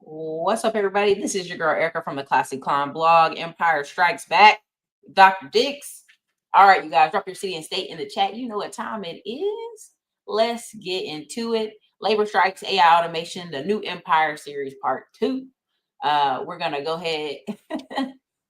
What's up, everybody? This is your girl Erica from the Classic Climb blog. Empire Strikes Back. Dr. Dix. All right, you guys, drop your city and state in the chat. You know what time it is. Let's get into it. Labor strikes, AI automation, the new Empire series part 2. We're gonna go ahead.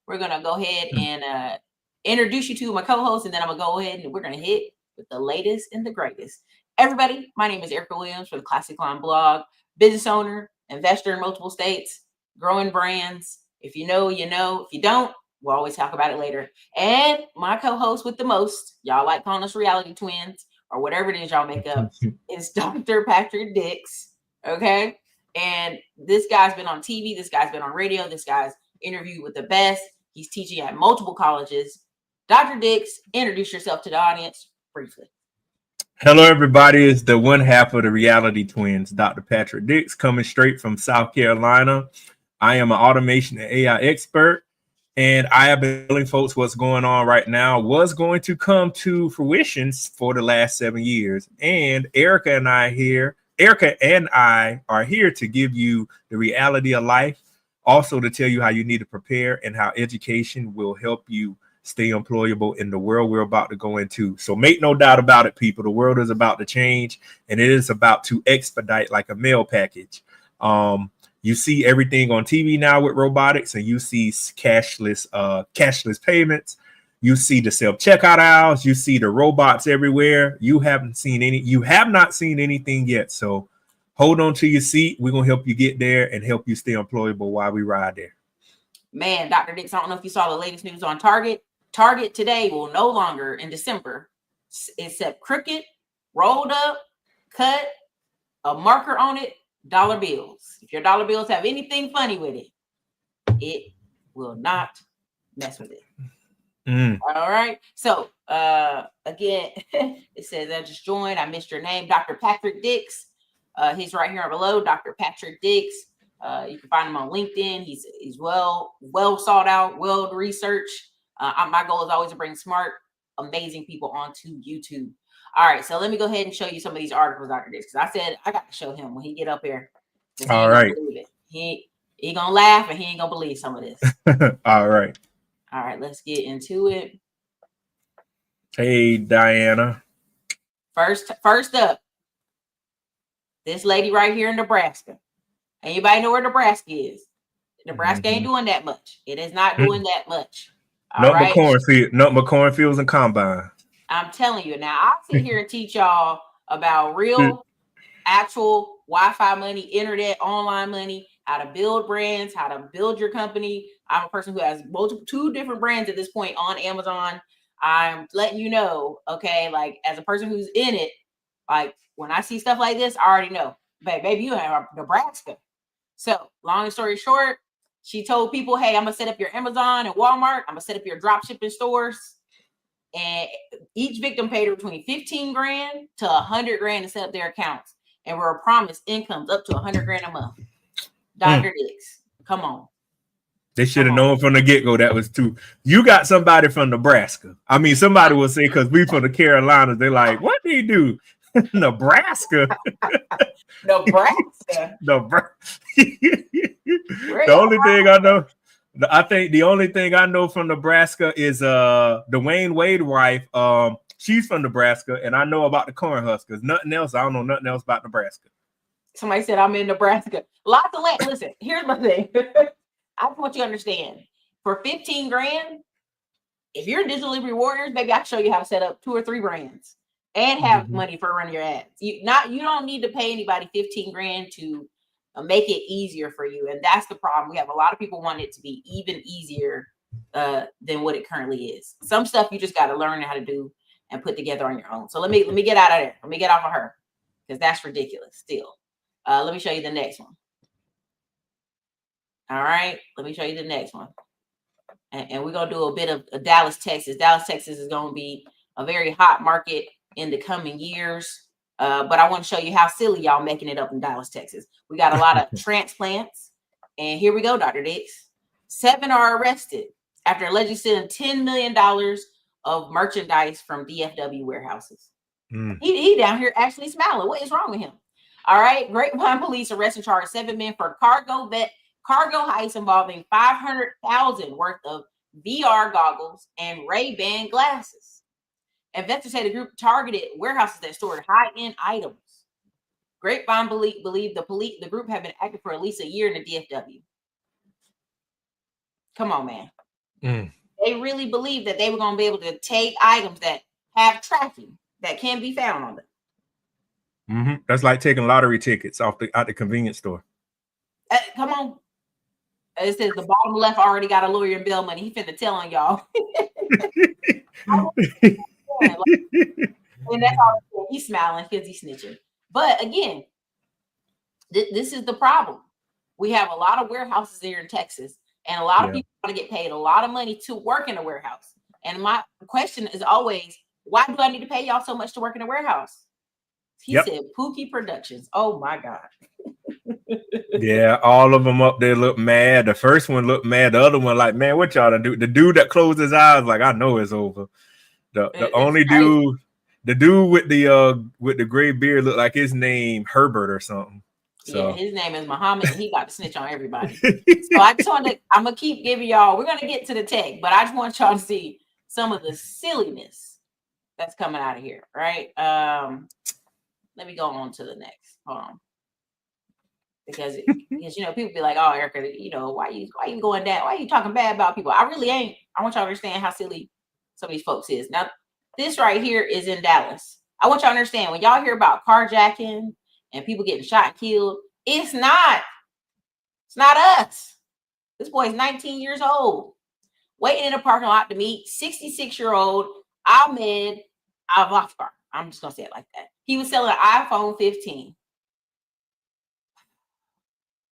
We're gonna go ahead and introduce you to my co-host, and then I'm gonna go ahead and we're gonna hit with the latest and the greatest. Everybody, my name is Erica Williams for the Classic Climb blog. Business owner, investor in multiple states, growing brands. If you know, you know. If you don't, we'll always talk about it later. And my co-host with the most, y'all like calling us reality twins or whatever it is y'all make up, is Dr. Patrick Dix. Okay. And this guy's been on TV. This guy's been on radio. This guy's interviewed with the best. He's teaching at multiple colleges. Dr. Dix, introduce yourself to the audience briefly. Hello, everybody. It's the one half of the reality twins, Dr. Patrick Dix, coming straight from South Carolina. I am an automation and AI expert, and I have been telling folks what's going on right now was going to come to fruition for the last 7 years. And Erica and I are here to give you the reality of life, also to tell you how you need to prepare and how education will help you stay employable in the world we're about to go into. So make no doubt about it, people. The world is about to change, and it is about to expedite like a mail package. You see everything on TV now with robotics, and you see cashless payments. You see the self-checkout aisles. You see the robots everywhere. You have not seen anything yet. So hold on to your seat. We're going to help you get there and help you stay employable while we ride there. Man, Dr. Dix, I don't know if you saw the latest news on Target. Target today will no longer in December accept crooked, rolled up, cut, a marker on it, dollar bills. If your dollar bills have anything funny with it, it will not mess with it. All right. So again, it says I just joined. I missed your name, Dr. Patrick Dix. He's right here below, Dr. Patrick Dix. You can find him on LinkedIn. He's well sought out, well researched. My goal is always to bring smart, amazing people onto YouTube. All right, so let me go ahead and show you some of these articles, Dr. Dix, because I said I got to show him when he get up here. All right. He gonna laugh and he ain't gonna believe some of this. All right. All right, let's get into it. Hey, Diana. First up, this lady right here in Nebraska. Anybody know where Nebraska is? Nebraska ain't doing that much. It is not doing that much. No cornfields and combine. I'm telling you now, I'll sit here and teach y'all about real, actual Wi-Fi money, internet, online money, how to build brands, how to build your company. I'm a person who has two different brands at this point on Amazon. I'm letting you know, okay, like as a person who's in it, like when I see stuff like this, I already know, baby, you have Nebraska. So long story short, she told people, hey, I'm going to set up your Amazon and Walmart. I'm going to set up your drop shipping stores. And each victim paid her between 15 grand to 100 grand to set up their accounts. And we're promised incomes up to 100 grand a month. Dr. Dix, come on. They should have known from the get-go that was too. You got somebody from Nebraska. I mean, somebody will say, because we from the Carolinas, they're like, what do you do? Nebraska. Nebraska. The only thing I know, I think the only thing I know from Nebraska is Dwayne Wade wife. She's from Nebraska, and I know about the Cornhuskers. Nothing else. I don't know nothing else about Nebraska. Somebody said I'm in Nebraska. Lots of land. Listen, here's my thing. I want you to understand. For 15 grand, if you're digital delivery warriors, baby, I can show you how to set up 2 or 3 brands and have money for running your ads. You don't need to pay anybody 15 grand to make it easier for you. And that's the problem. We have a lot of people want it to be even easier than what it currently is. Some stuff you just got to learn how to do and put together on your own. So let me get out of there. Let me get off of her because that's ridiculous still. Let me show you the next one. All right. Let me show you the next one. And we're going to do a bit of Dallas, Texas. Dallas, Texas is going to be a very hot market in the coming years. But I want to show you how silly y'all making it up in Dallas, Texas. We got a lot of transplants. And here we go, Dr. Dix. 7 are arrested after allegedly stealing $10 million of merchandise from DFW warehouses. He down here actually smiling. What is wrong with him? All right. Grapevine police arrest and charge 7 men for cargo heist involving $500,000 worth of VR goggles and Ray-Ban glasses. Investors say the group targeted warehouses that stored high-end items. Grapevine believe the group have been active for at least a year in the DFW. Come on, man. They really believe that they were going to be able to take items that have tracking that can be found on them. That's like taking lottery tickets out the convenience store. Come on. It says the bottom left already got a lawyer and bill money. He finna tell on y'all. And that's all he's smiling because he's snitching. But again, this is the problem. We have a lot of warehouses here in Texas, and a lot of people want to get paid a lot of money to work in a warehouse. And my question is always, why do I need to pay y'all so much to work in a warehouse? He said Pookie Productions. Oh my God. Yeah, all of them up there look mad. The first one looked mad. The other one like, man, what y'all do? The dude that closed his eyes, like, I know it's over. The only dude, the dude with the gray beard looked like his name Herbert or something. So. Yeah, his name is Muhammad, and he got to snitch on everybody. So I'm gonna keep giving y'all. We're gonna get to the tech, but I just want y'all to see some of the silliness that's coming out of here. Right? Let me go on to the next. Hold on. Because people be like, oh, Erica, why you going down? Why are you talking bad about people? I really ain't. I want y'all to understand how silly some of these folks is. Now, this right here is in Dallas. I want y'all to understand, when y'all hear about carjacking and people getting shot and killed, it's not us. This boy is 19 years old, waiting in a parking lot to meet 66-year-old Ahmed Avafkar. I'm just gonna say it like that. He was selling an iPhone 15.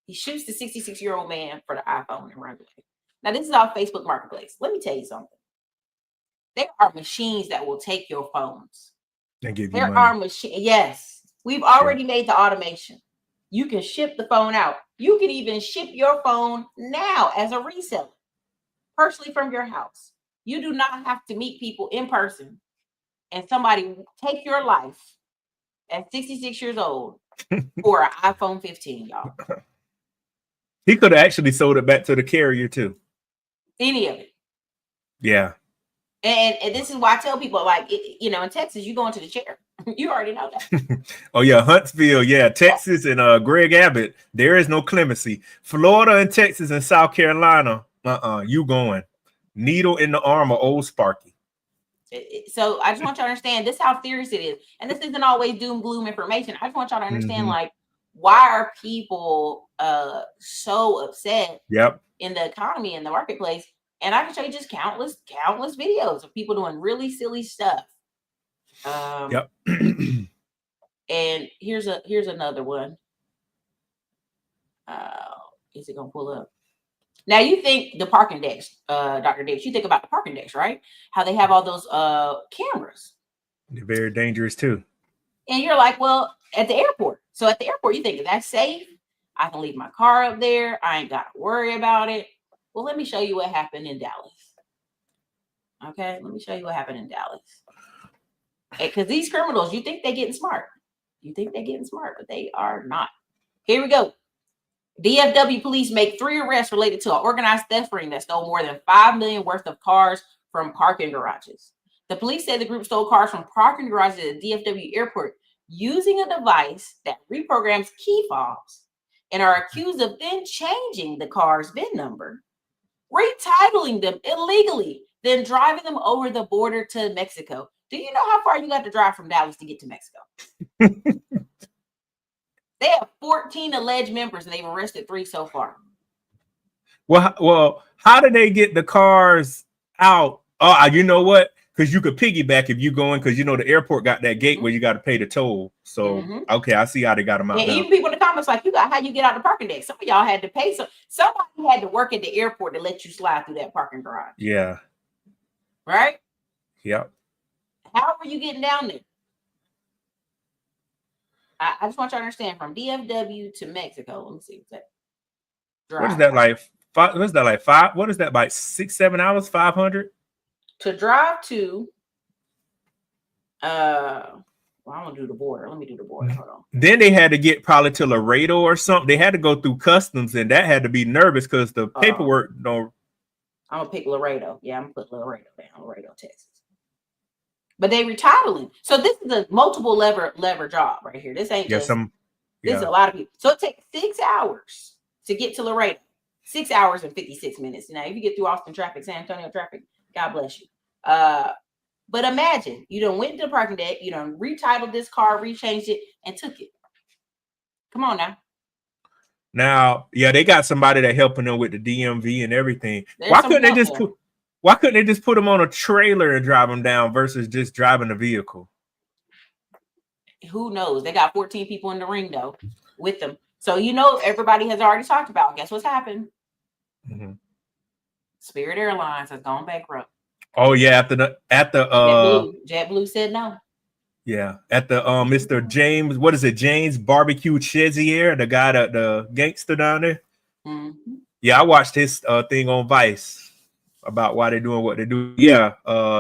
He shoots the 66-year-old man for the iPhone and runs away. Now, this is off Facebook Marketplace. Let me tell you something. There are machines that will take your phones. And give you there money. Are machines. Yes, we've already made the automation. You can ship the phone out. You can even ship your phone now as a reseller, personally from your house. You do not have to meet people in person and somebody take your life at 66 years old for an iPhone 15, y'all. He could have actually sold it back to the carrier too. Any of it. Yeah. And this is why I tell people, like, in Texas, you go into the chair. You already know that. Oh, yeah. Huntsville. Yeah. Texas and Greg Abbott. There is no clemency. Florida and Texas and South Carolina. You going. Needle in the arm of old Sparky. So I just want y'all to understand this, how serious it is. And this isn't always doom gloom information. I just want y'all to understand, like, why are people so upset in the economy, in the marketplace? And I can show you just countless videos of people doing really silly stuff. And here's another one. Is it gonna pull up? Now, you think the parking decks, Dr. Dix, you think about the parking decks, right? How they have all those cameras. They're very dangerous too. And you're like, well, at the airport. So at the airport, you think that's safe. I can leave my car up there. I ain't got to worry about it. Well, let me show you what happened in Dallas. Okay, let me show you what happened in Dallas. Because these criminals, you think they're getting smart. But they are not. Here we go. DFW police make 3 arrests related to an organized theft ring that stole more than $5 million worth of cars from parking garages. The police said the group stole cars from parking garages at the DFW airport using a device that reprograms key fobs, and are accused of then changing the car's VIN number, retitling them illegally, then driving them over the border to Mexico. Do you know how far you got to drive from Dallas to get to Mexico? They have 14 alleged members, and they've arrested 3 so far. Well, how do they get the cars out? Oh, you know what? Because you could piggyback if you going, because the airport got that gate where you got to pay the toll. So okay, I see how they got them out. Yeah, even people in the comments like, how you get out the parking deck? Some of y'all had to pay. Somebody had to work at the airport to let you slide through that parking garage. Yeah. Right? Yep. How were you getting down there? I just want you to understand, from DFW to Mexico. Let me see. What is that like? What is that like? 5? What is that like? 6-7 hours? 500 to drive to Well, I'm gonna do the border. Let me do the border. Hold on. Then they had to get probably to Laredo or something. They had to go through customs, and that had to be nervous because the paperwork don't. I'm gonna pick Laredo. Yeah, I'm gonna put Laredo down. Laredo, Texas. But they retitling. So this is a multiple lever job right here. This ain't just. This is a lot of people. So it takes 6 hours to get to Laredo. 6 hours and 56 minutes. Now, if you get through Austin traffic, San Antonio traffic, God bless you. But imagine you done went to the parking deck, you done retitled this car, rechanged it, and took it. Come on now. Now, yeah, they got somebody that helping them with the DMV and everything. Why couldn't they just put them on a trailer and drive them down versus just driving the vehicle? Who knows? They got 14 people in the ring though with them. So everybody has already talked about. Guess what's happened? Mm-hmm. Spirit Airlines has gone bankrupt. Oh yeah, JetBlue said no. Yeah, at the Mr. James, what is it? James Barbecue Chezier, the guy the gangster down there. Mm-hmm. Yeah, I watched his thing on Vice about why they're doing what they do. Yeah,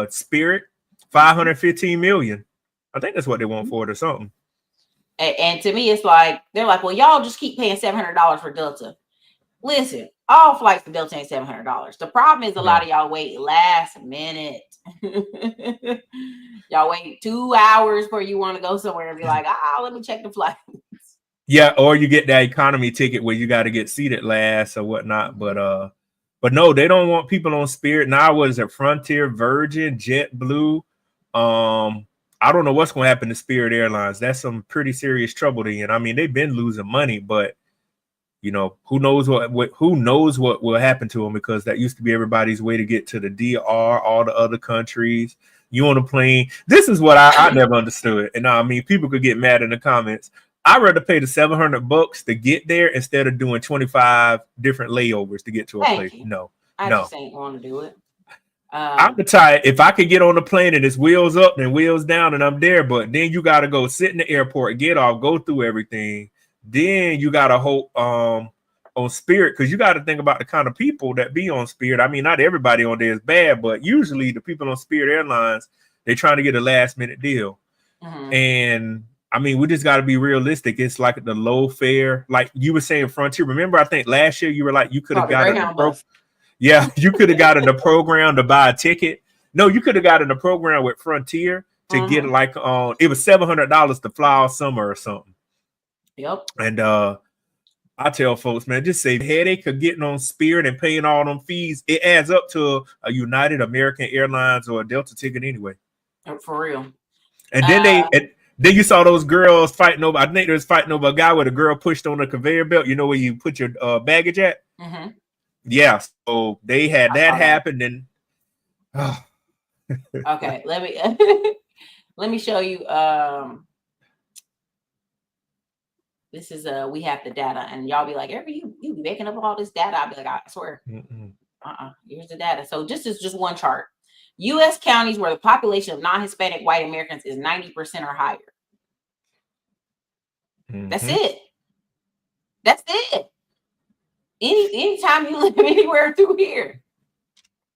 Spirit, 515 million. I think that's what they want for it or something. And to me, it's like they're like, well, y'all just keep paying $700 for Delta. Listen, all flights for Delta ain't $700. The problem is a lot of y'all wait last minute. Y'all wait 2 hours before you want to go somewhere and be like, let me check the flights. Yeah, or you get that economy ticket where you got to get seated last or whatnot. But no, they don't want people on Spirit. Now, what is it? Frontier, Virgin, JetBlue. I don't know what's going to happen to Spirit Airlines. That's some pretty serious trouble they're in. I mean, they've been losing money, but who knows what will happen to them, because that used to be everybody's way to get to the DR, all the other countries. You on a plane. This is what I never understood. And I mean, people could get mad in the comments. I'd rather pay the $700 to get there instead of doing 25 different layovers to get to a place. No, I just ain't want to do it. I'm the type, if I could get on the plane and it's wheels up and wheels down and I'm there, but then you got to go sit in the airport, get off, go through everything. Then you got to hope on Spirit, because you got to think about the kind of people that be on Spirit. I mean, not everybody on there is bad, but usually the people on Spirit Airlines, they're trying to get a last minute deal. Mm-hmm. And I mean, we just got to be realistic. It's like the low fare, like you were saying, Frontier. Remember, I think last year you were like, you could have gotten you could have gotten the program to buy a ticket. No, you could have gotten the program with Frontier to get like it was $700 to fly all summer or something. Yep. And I tell folks, man, just say headache of getting on Spirit and paying all them fees. It adds up to a United, American Airlines, or a Delta ticket anyway. For real. And then then you saw those girls fighting over. I think they was fighting over a guy with a girl pushed on the conveyor belt. You know where you put your baggage at? Mm-hmm. Yeah. So they had that happen. And okay, let me show you. This is we have the data, and y'all be like, you be making up all this data. I'll be like, I swear. Here's the data. So this is just one chart. U.S. counties where the population of non-Hispanic white Americans is 90% or higher. Mm-hmm. That's it. That's it. Anytime you live anywhere through here,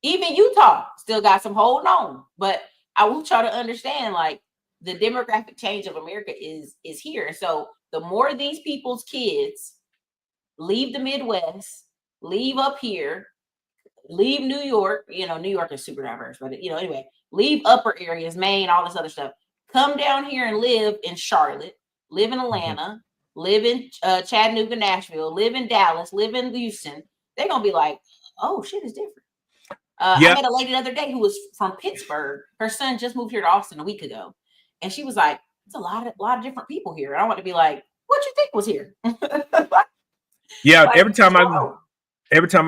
even Utah still got some holding on. But I want y'all to understand, like, the demographic change of America is here. So the more these people's kids leave the Midwest, leave up here, leave New York, New York is super diverse, but anyway, leave upper areas, Maine, all this other stuff, come down here and live in Charlotte, live in Atlanta, live in Chattanooga, Nashville, live in Dallas, live in Houston. They're going to be like, oh, shit is different. I met a lady the other day who was from Pittsburgh. Her son just moved here to Austin a week ago. And she was like, it's a lot of different people here. And I want to be like, what you think was here? Yeah, like, every time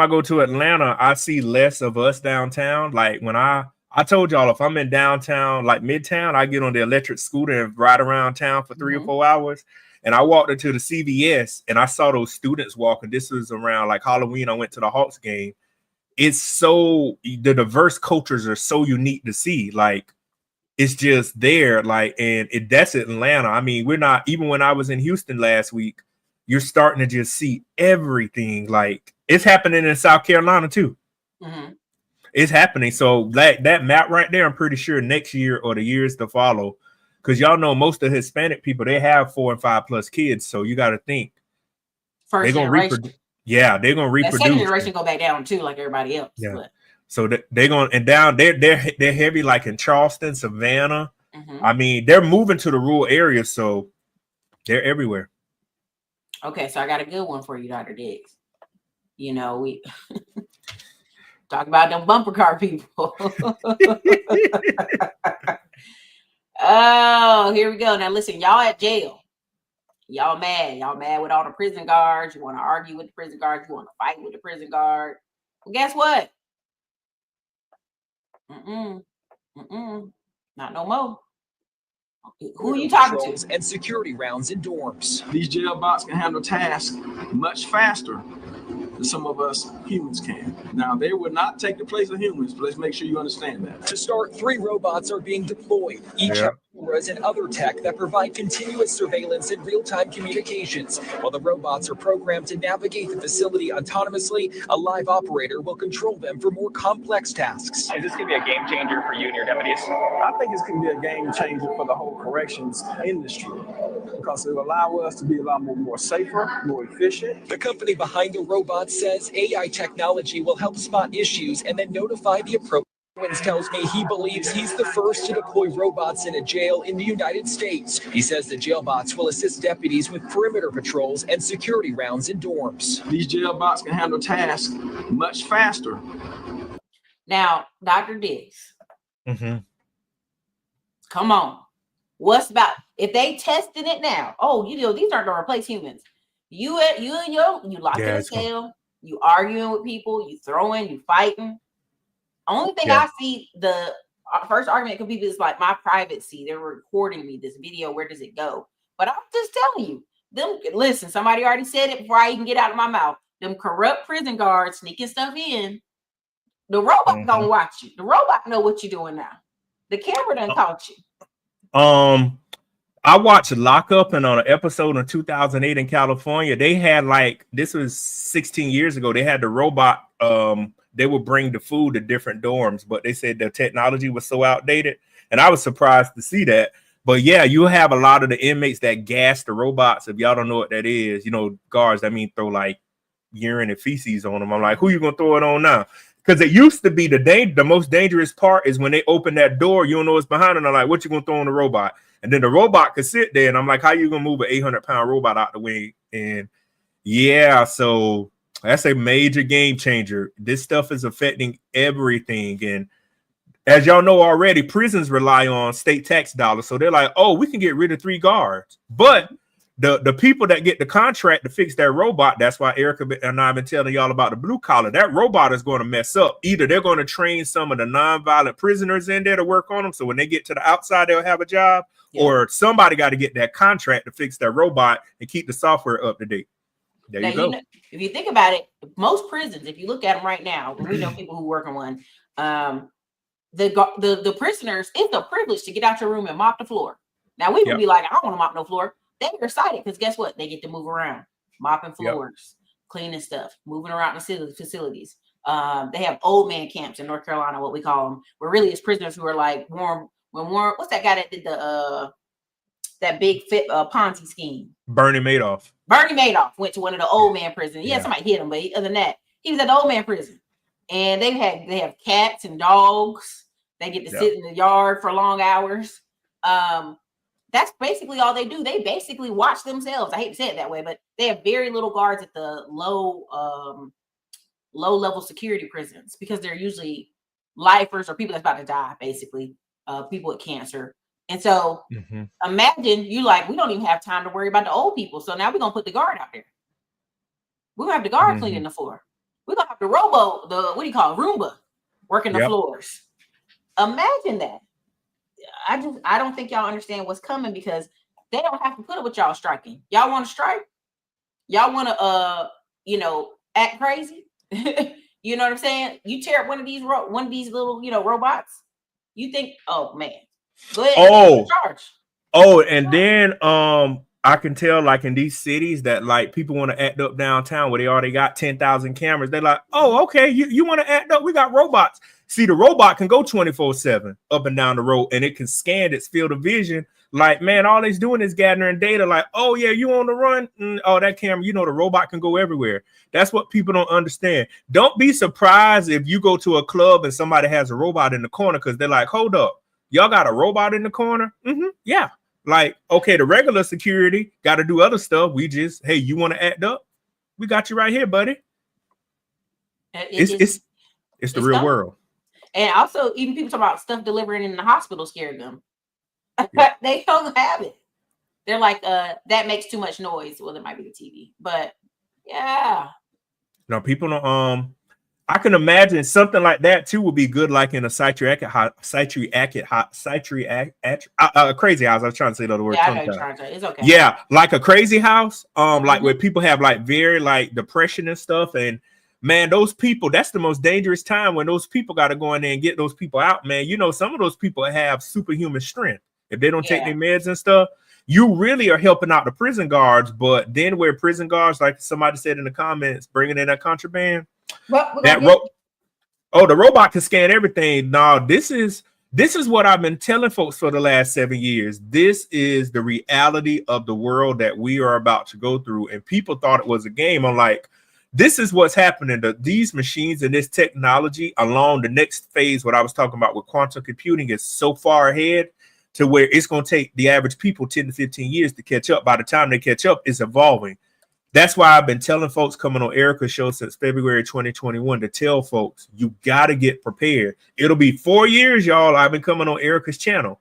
I go to Atlanta, I see less of us downtown. Like when I told y'all, if I'm in downtown, like Midtown, I get on the electric scooter and ride around town for 3 or 4 hours. And I walked into the CVS and I saw those students walking. This was around like Halloween. I went to the Hawks game. It's so, the diverse cultures are so unique to see. Like, it's just there. Like, and that's Atlanta. I mean, we're not, even when I was in Houston last week, you're starting to just see everything. Like, it's happening in South Carolina too. Mm-hmm. It's happening. So that map right there, I'm pretty sure next year or the years to follow, because y'all know most of Hispanic people, they have 4 and 5 plus kids. So you got to think First they're gonna generation. Yeah, they're gonna That second reproduce. generation go back down too, like everybody else. Yeah. But. So they're going and down. They're heavy, like in Charleston, Savannah. Mm-hmm. I mean, they're moving to the rural areas, so they're everywhere. Okay, so I got a good one for you, Dr. Diggs. You know, we talk about them bumper car people. Oh, here we go. Now listen, y'all at jail. Y'all mad. Y'all mad with all the prison guards. You want to argue with the prison guards. You want to fight with the prison guard. Well, guess what? Not no more. Who are you talking to? And security rounds in dorms. These jail bots can handle tasks much faster than some of us humans can. Now, they would not take the place of humans, but let's make sure you understand that. To start, 3 robots are being deployed. Each have cameras and other tech that provide continuous surveillance and real-time communications. While the robots are programmed to navigate the facility autonomously, a live operator will control them for more complex tasks. Is this going to be a game changer for you and your deputies? I think it's going to be a game changer for the whole corrections industry because it will allow us to be a lot more safer, more efficient. The company behind the robots says AI technology will help spot issues and then notify the appropriate. Owens tells me he believes he's the first to deploy robots in a jail in the United States. He says the jail bots will assist deputies with perimeter patrols and security rounds in dorms. These jail bots can handle tasks much faster. Now, Dr. Diggs, come on. What's about if they testing it now? Oh, you know, these aren't going to replace humans. You locked in a cell, you arguing with people, you throwing, you fighting. Only thing I see the first argument could be is like my privacy. They're recording me this video. Where does it go? But I'm just telling you, listen, somebody already said it before I even get out of my mouth. Them corrupt prison guards sneaking stuff in. The robot gonna watch you. The robot know what you're doing now. The camera done caught you. I watched Lockup, and on an episode in 2008 in California, they had this was 16 years ago. They had the robot. They would bring the food to different dorms, but they said the technology was so outdated, and I was surprised to see that. But yeah, you have a lot of the inmates that gas the robots. If y'all don't know what that is, guards, that mean throw like urine and feces on them. I'm like, who you gonna throw it on now? Because it used to be the most dangerous part is when they open that door, you don't know what's behind it. I'm like, what you gonna throw on the robot? And then the robot could sit there, and I'm like, how you gonna move an 800-pound robot out the way? And yeah, so that's a major game changer. This stuff is affecting everything. And as y'all know already, prisons rely on state tax dollars. So they're like, oh, we can get rid of 3 guards. But the people that get the contract to fix that robot, that's why Erica and I have been telling y'all about the blue collar. That robot is going to mess up. Either they're going to train some of the nonviolent prisoners in there to work on them, so when they get to the outside, they'll have a job, or somebody got to get that contract to fix that robot and keep the software up to date. There you go. If you think about it, most prisons, if you look at them right now, we know people who work in one. The prisoners, it's a privilege to get out your room and mop the floor. Now we would be like, I don't want to mop no floor. They're excited because guess what? They get to move around, mopping floors, cleaning stuff, moving around the facilities. They have old man camps in North Carolina, what we call them, where really it's prisoners who are like warm. What's that guy that did that big Ponzi scheme? Bernie Madoff. Bernie Madoff went to one of the old man prisons. Yeah, somebody hit him, but other than that, he was at the old man prison. And they have cats and dogs. They get to sit in the yard for long hours. That's basically all they do. They basically watch themselves. I hate to say it that way, but they have very little guards at the low level security prisons because they're usually lifers or people that's about to die, basically, people with cancer. And so imagine we don't even have time to worry about the old people. So now we're going to put the guard out there. We're going to have the guard cleaning the floor. We're going to have the Roomba working the floors. Imagine that. I don't think y'all understand what's coming because they don't have to put up with y'all striking. Y'all want to strike? Y'all want to act crazy? You know what I'm saying? You tear up one of these little robots. You think, oh man, go ahead. And then I can tell like in these cities that like people want to act up downtown where they already got 10,000 cameras. They're like, oh, okay, you want to act up? We got robots. See, the robot can go 24/7 up and down the road, and it can scan its field of vision Like, man, all it's doing is gathering data. Like, oh yeah, you on the run? Oh, that camera, the robot can go everywhere. That's what people don't understand. Don't be surprised if you go to a club and somebody has a robot in the corner, because they're like, hold up, y'all got a robot in the corner? Yeah. Like, okay, the regular security got to do other stuff. We just, hey, you want to act up? We got you right here, buddy. It's the real world. And also, even people talk about stuff delivering in the hospital scared them. Yeah. They don't have it. They're like, that makes too much noise. Well, it might be the TV, but yeah. No, people don't. I can imagine something like that too would be good, like in a crazy house. I was trying to say the other word. Yeah, I know you're trying to. It's okay. Yeah, like a crazy house. Like where people have like very like depression and stuff, and man, those people, that's the most dangerous time, when those people got to go in there and get those people out, man. Some of those people have superhuman strength. If they don't take their meds and stuff, you really are helping out the prison guards. But then where prison guards, like somebody said in the comments, bringing in that contraband, the robot can scan everything. Now, this is what I've been telling folks for the last 7 years. This is the reality of the world that we are about to go through. And people thought it was a game. I'm like, this is what's happening. These machines and this technology along the next phase, what I was talking about with quantum computing, is so far ahead to where it's going to take the average people 10 to 15 years to catch up. By the time they catch up, it's evolving. That's why I've been telling folks coming on Erica's show since February 2021 to tell folks, you got to get prepared. It'll be 4 years, y'all. I've been coming on Erica's channel.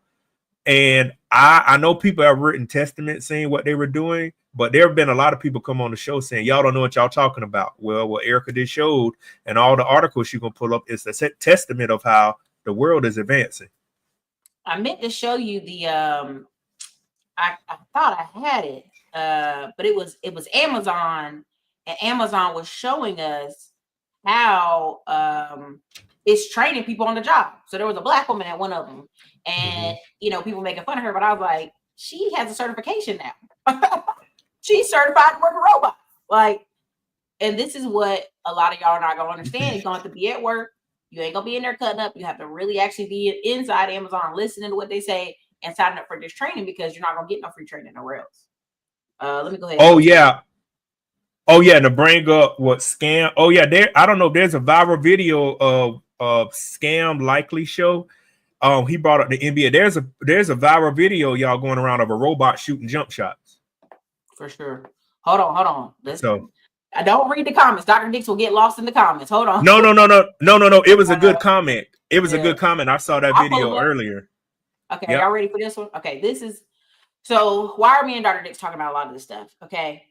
And I know people have written testaments saying what they were doing, but there have been a lot of people come on the show saying, y'all don't know what y'all talking about. Well, what Erica did showed, and all the articles she's going to pull up, is a testament of how the world is advancing. I meant to show you the I thought I had it, but it was Amazon, and Amazon was showing us how it's training people on the job. So there was a Black woman at one of them, and people making fun of her, but I was like, she has a certification now. She's certified to work a robot. Like, and this is what a lot of y'all are not gonna understand. You're gonna have to be at work. You ain't gonna be in there cutting up. You have to really actually be inside Amazon, listening to what they say and signing up for this training, because you're not gonna get no free training nowhere else. Let me go ahead. Oh yeah. And to bring up what scam. Oh yeah, I don't know. There's a viral video of Scam Likely Show. He brought up the NBA. There's a viral video, y'all, going around of a robot shooting jump shots. For sure. Hold on. I don't read the comments. Dr. Dix will get lost in the comments. Hold on. No. It was a good comment. It was a good comment. I saw that video earlier. Okay, y'all ready for this one? Okay, this is, so why are me and Dr. Dix talking about a lot of this stuff? Okay.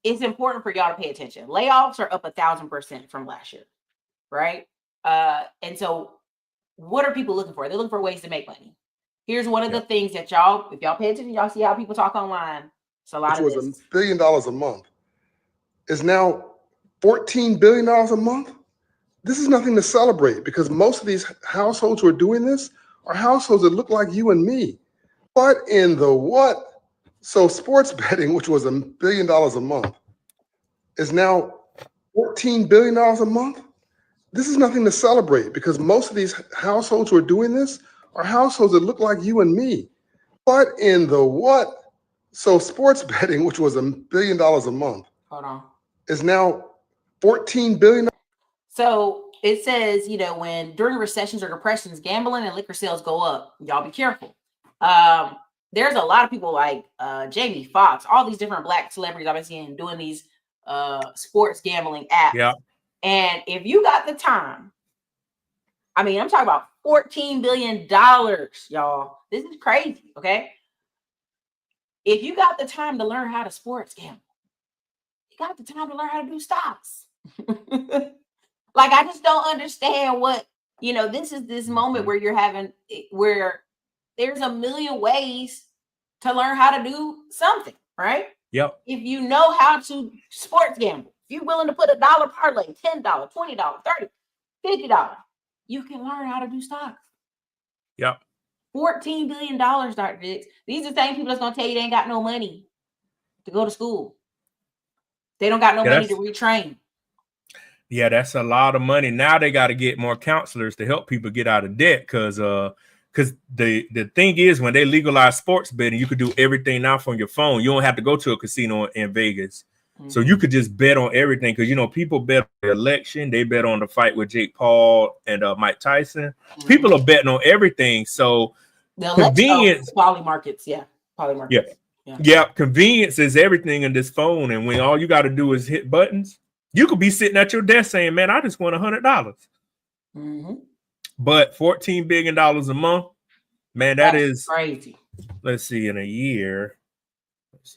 It's important for y'all to pay attention. Layoffs are up 1,000% from last year, right? And so what are people looking for? They're looking for ways to make money. Here's one of the things that y'all, if y'all pay attention, y'all see how people talk online. It's a lot of this. Which was $1 billion a month, is now $14 billion a month. This is nothing to celebrate, because most of these households who are doing this are households that look like you and me. What in the what? So sports betting, which was $1 billion a month, is now $14 billion a month. This is nothing to celebrate, because most of these households who are doing this are households that look like you and me. What in the what? So sports betting, which was $1 billion a month, is now $14 billion. So it says, when during recessions or depressions, gambling and liquor sales go up. Y'all be careful. There's a lot of people like Jamie Foxx, all these different Black celebrities I've been seeing doing these sports gambling apps. Yeah. And if you got the time, I mean, I'm talking about $14 billion, y'all. This is crazy, okay? If you got the time to learn how to sports gamble, you got the time to learn how to do stocks. Like, I just don't understand what, this is this moment where there's a million ways to learn how to do something, right? Yep. If you know how to sports gamble, if you're willing to put $1 parlay, $10, $20, $30, $50, you can learn how to do stocks. Yep. $14 billion, Dr. Dix. These are the same people that's going to tell you they ain't got no money to go to school. They don't got no money to retrain. Yeah, that's a lot of money. Now they got to get more counselors to help people get out of debt, because because the thing is, when they legalize sports betting, you could do everything now from your phone. You don't have to go to a casino in Vegas. So you could just bet on everything, because, you know, people bet on the election. They bet on the fight with Jake Paul and Mike Tyson. People are betting on everything. So the convenience, poly markets, poly markets. Yeah, convenience is everything in this phone. And when all you got to do is hit buttons, you could be sitting at your desk saying, man, I just won $100. But $14 billion a month, man, that's is crazy. Let's see, in a year, let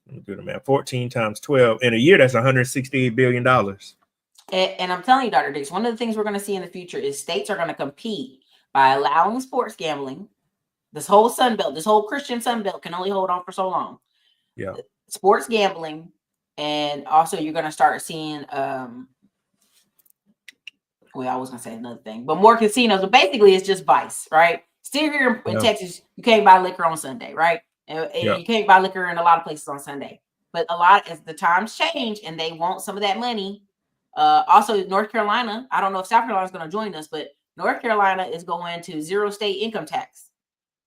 me do the math. 14 times 12 in a year, that's $168 billion. And I'm telling you, Dr. Dix, one of the things we're going to see in the future is states are going to compete by allowing sports gambling. This whole Sun Belt, this whole Christian Sun Belt can only hold on for so long. Yeah. Sports gambling. And also you're going to start seeing, I was going to say another thing, but more casinos. But basically it's just vice, right? Still here in Texas, you can't buy liquor on Sunday, right? And you can't buy liquor in a lot of places on Sunday. But as the times change and they want some of that money. Also, North Carolina, I don't know if South Carolina is going to join us, but North Carolina is going to 0 state income tax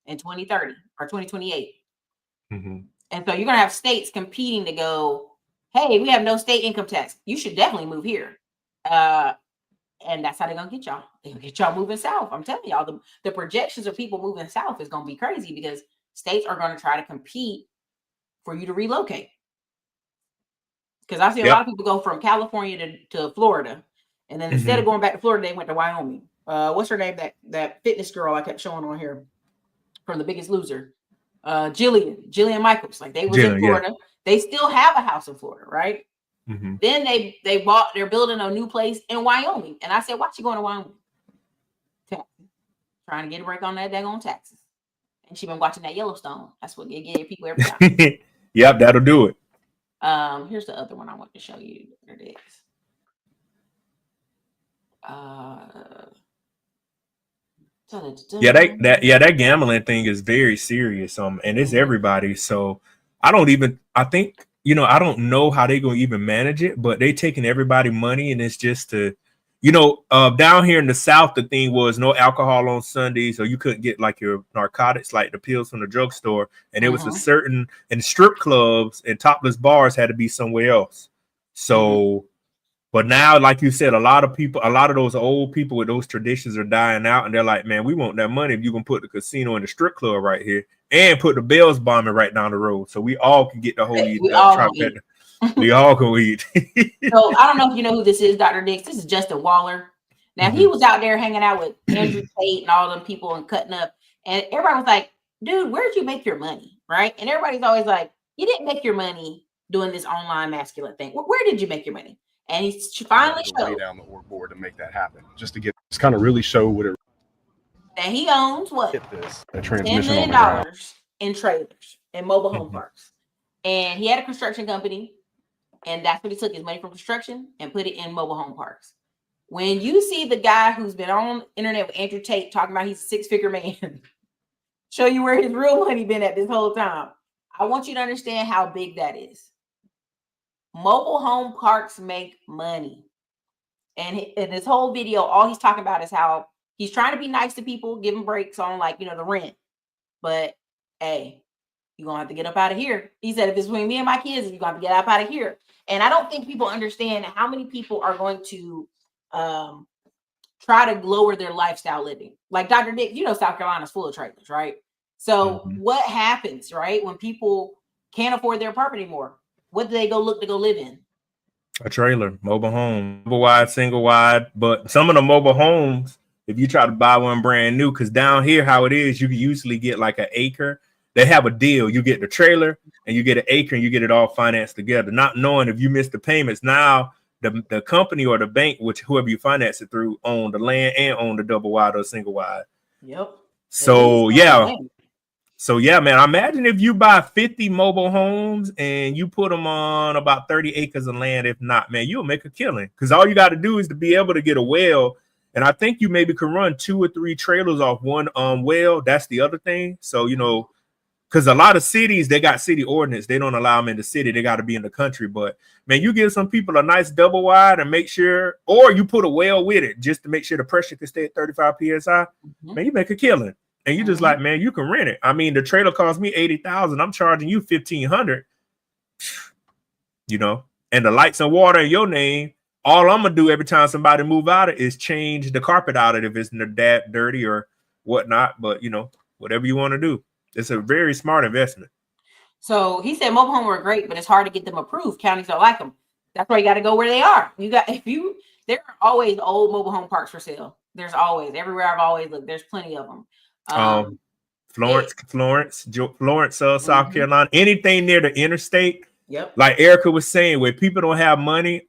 in 2030 or 2028. And so you're going to have states competing to go, hey, we have no state income tax. You should definitely move here. And that's how they're going to get y'all. They're going to get y'all moving south. I'm telling y'all, the projections of people moving south is going to be crazy, because states are going to try to compete for you to relocate. Because I see a lot of people go from California to Florida. And then instead of going back to Florida, they went to Wyoming. What's her name? That fitness girl I kept showing on here from The Biggest Loser. Jillian Michaels. Like, they was in Florida. Yeah. They still have a house in Florida, right? Then they're building a new place in Wyoming. And I said, why you going to Wyoming? Trying to get a break on that daggone taxes. And she been watching that Yellowstone. That's what get people every time. Yep, that'll do it. Here's the other one I want to show you. There it is. That gambling thing is very serious. And it's everybody. So I think, you know, I don't know how they're going to even manage it, but they taking everybody money, and it's just to, you know, down here in the South, the thing was no alcohol on Sundays, or you couldn't get like your narcotics, like the pills from the drugstore. And it was a certain, and strip clubs and topless bars had to be somewhere else. So, but now, like you said, a lot of those old people with those traditions are dying out, and they're like, man, we want that money if you're going to put the casino and the strip club right here and put the Bells bombing right down the road, so we all can get the whole We all can eat. So I don't know if you know who this is, Dr. Dix. This is Justin Waller. Now, he was out there hanging out with Andrew Tate and all them people and cutting up. And everybody was like, dude, where'd you make your money? Right? And everybody's always like, you didn't make your money doing this online masculine thing. Where did you make your money? And he finally showed way down the org board to make that happen, just to kind of really show what it. That he owns what? $10 million in trailers and mobile home parks. And he had a construction company, and that's what he took his money from construction and put it in mobile home parks. When you see the guy who's been on internet with Andrew Tate talking about he's a 6-figure man, show you where his real money been at this whole time. I want you to understand how big that is. Mobile home parks make money. And in this whole video, all he's talking about is how he's trying to be nice to people, giving breaks on, like, you know, the rent. But, hey, you're going to have to get up out of here. He said, if it's between me and my kids, you're going to have to get up out of here. And I don't think people understand how many people are going to try to lower their lifestyle living. Like Dr. Dick, you know, South Carolina's full of trailers, right? So what happens, right, when people can't afford their apartment anymore? What do they go look to go live in? A trailer, mobile home, double wide, single wide. But some of the mobile homes, if you try to buy one brand new, because down here, how it is, you can usually get like an acre. They have a deal. You get the trailer and you get an acre and you get it all financed together, not knowing if you miss the payments. Now, the company or the bank, which whoever you finance it through, own the land and own the double wide or single wide. Yep. So, yeah. So, yeah, man, imagine if you buy 50 mobile homes and you put them on about 30 acres of land. If not, man, you'll make a killing, because all you got to do is to be able to get a well. And I think you maybe can run 2 or 3 trailers off one well. That's the other thing. So, you know, because a lot of cities, they got city ordinance. They don't allow them in the city. They got to be in the country. But, man, you give some people a nice double wide and make sure, or you put a well with it just to make sure the pressure can stay at 35 PSI. Man, you make a killing. And you just like, man, you can rent it. I mean, the trailer cost me $80,000. I'm charging you $1,500. You know, and the lights and water in your name. All I'm gonna do every time somebody move out of it is change the carpet out of it if it's that dirty or whatnot. But you know, whatever you want to do, it's a very smart investment. So he said mobile homes are great, but it's hard to get them approved. Counties don't like them. That's why you got to go where they are. There are always old mobile home parks for sale. There's always, everywhere I've always looked, there's plenty of them. Florence, South Carolina, anything near the interstate. Yep. Like Erica was saying, where people don't have money,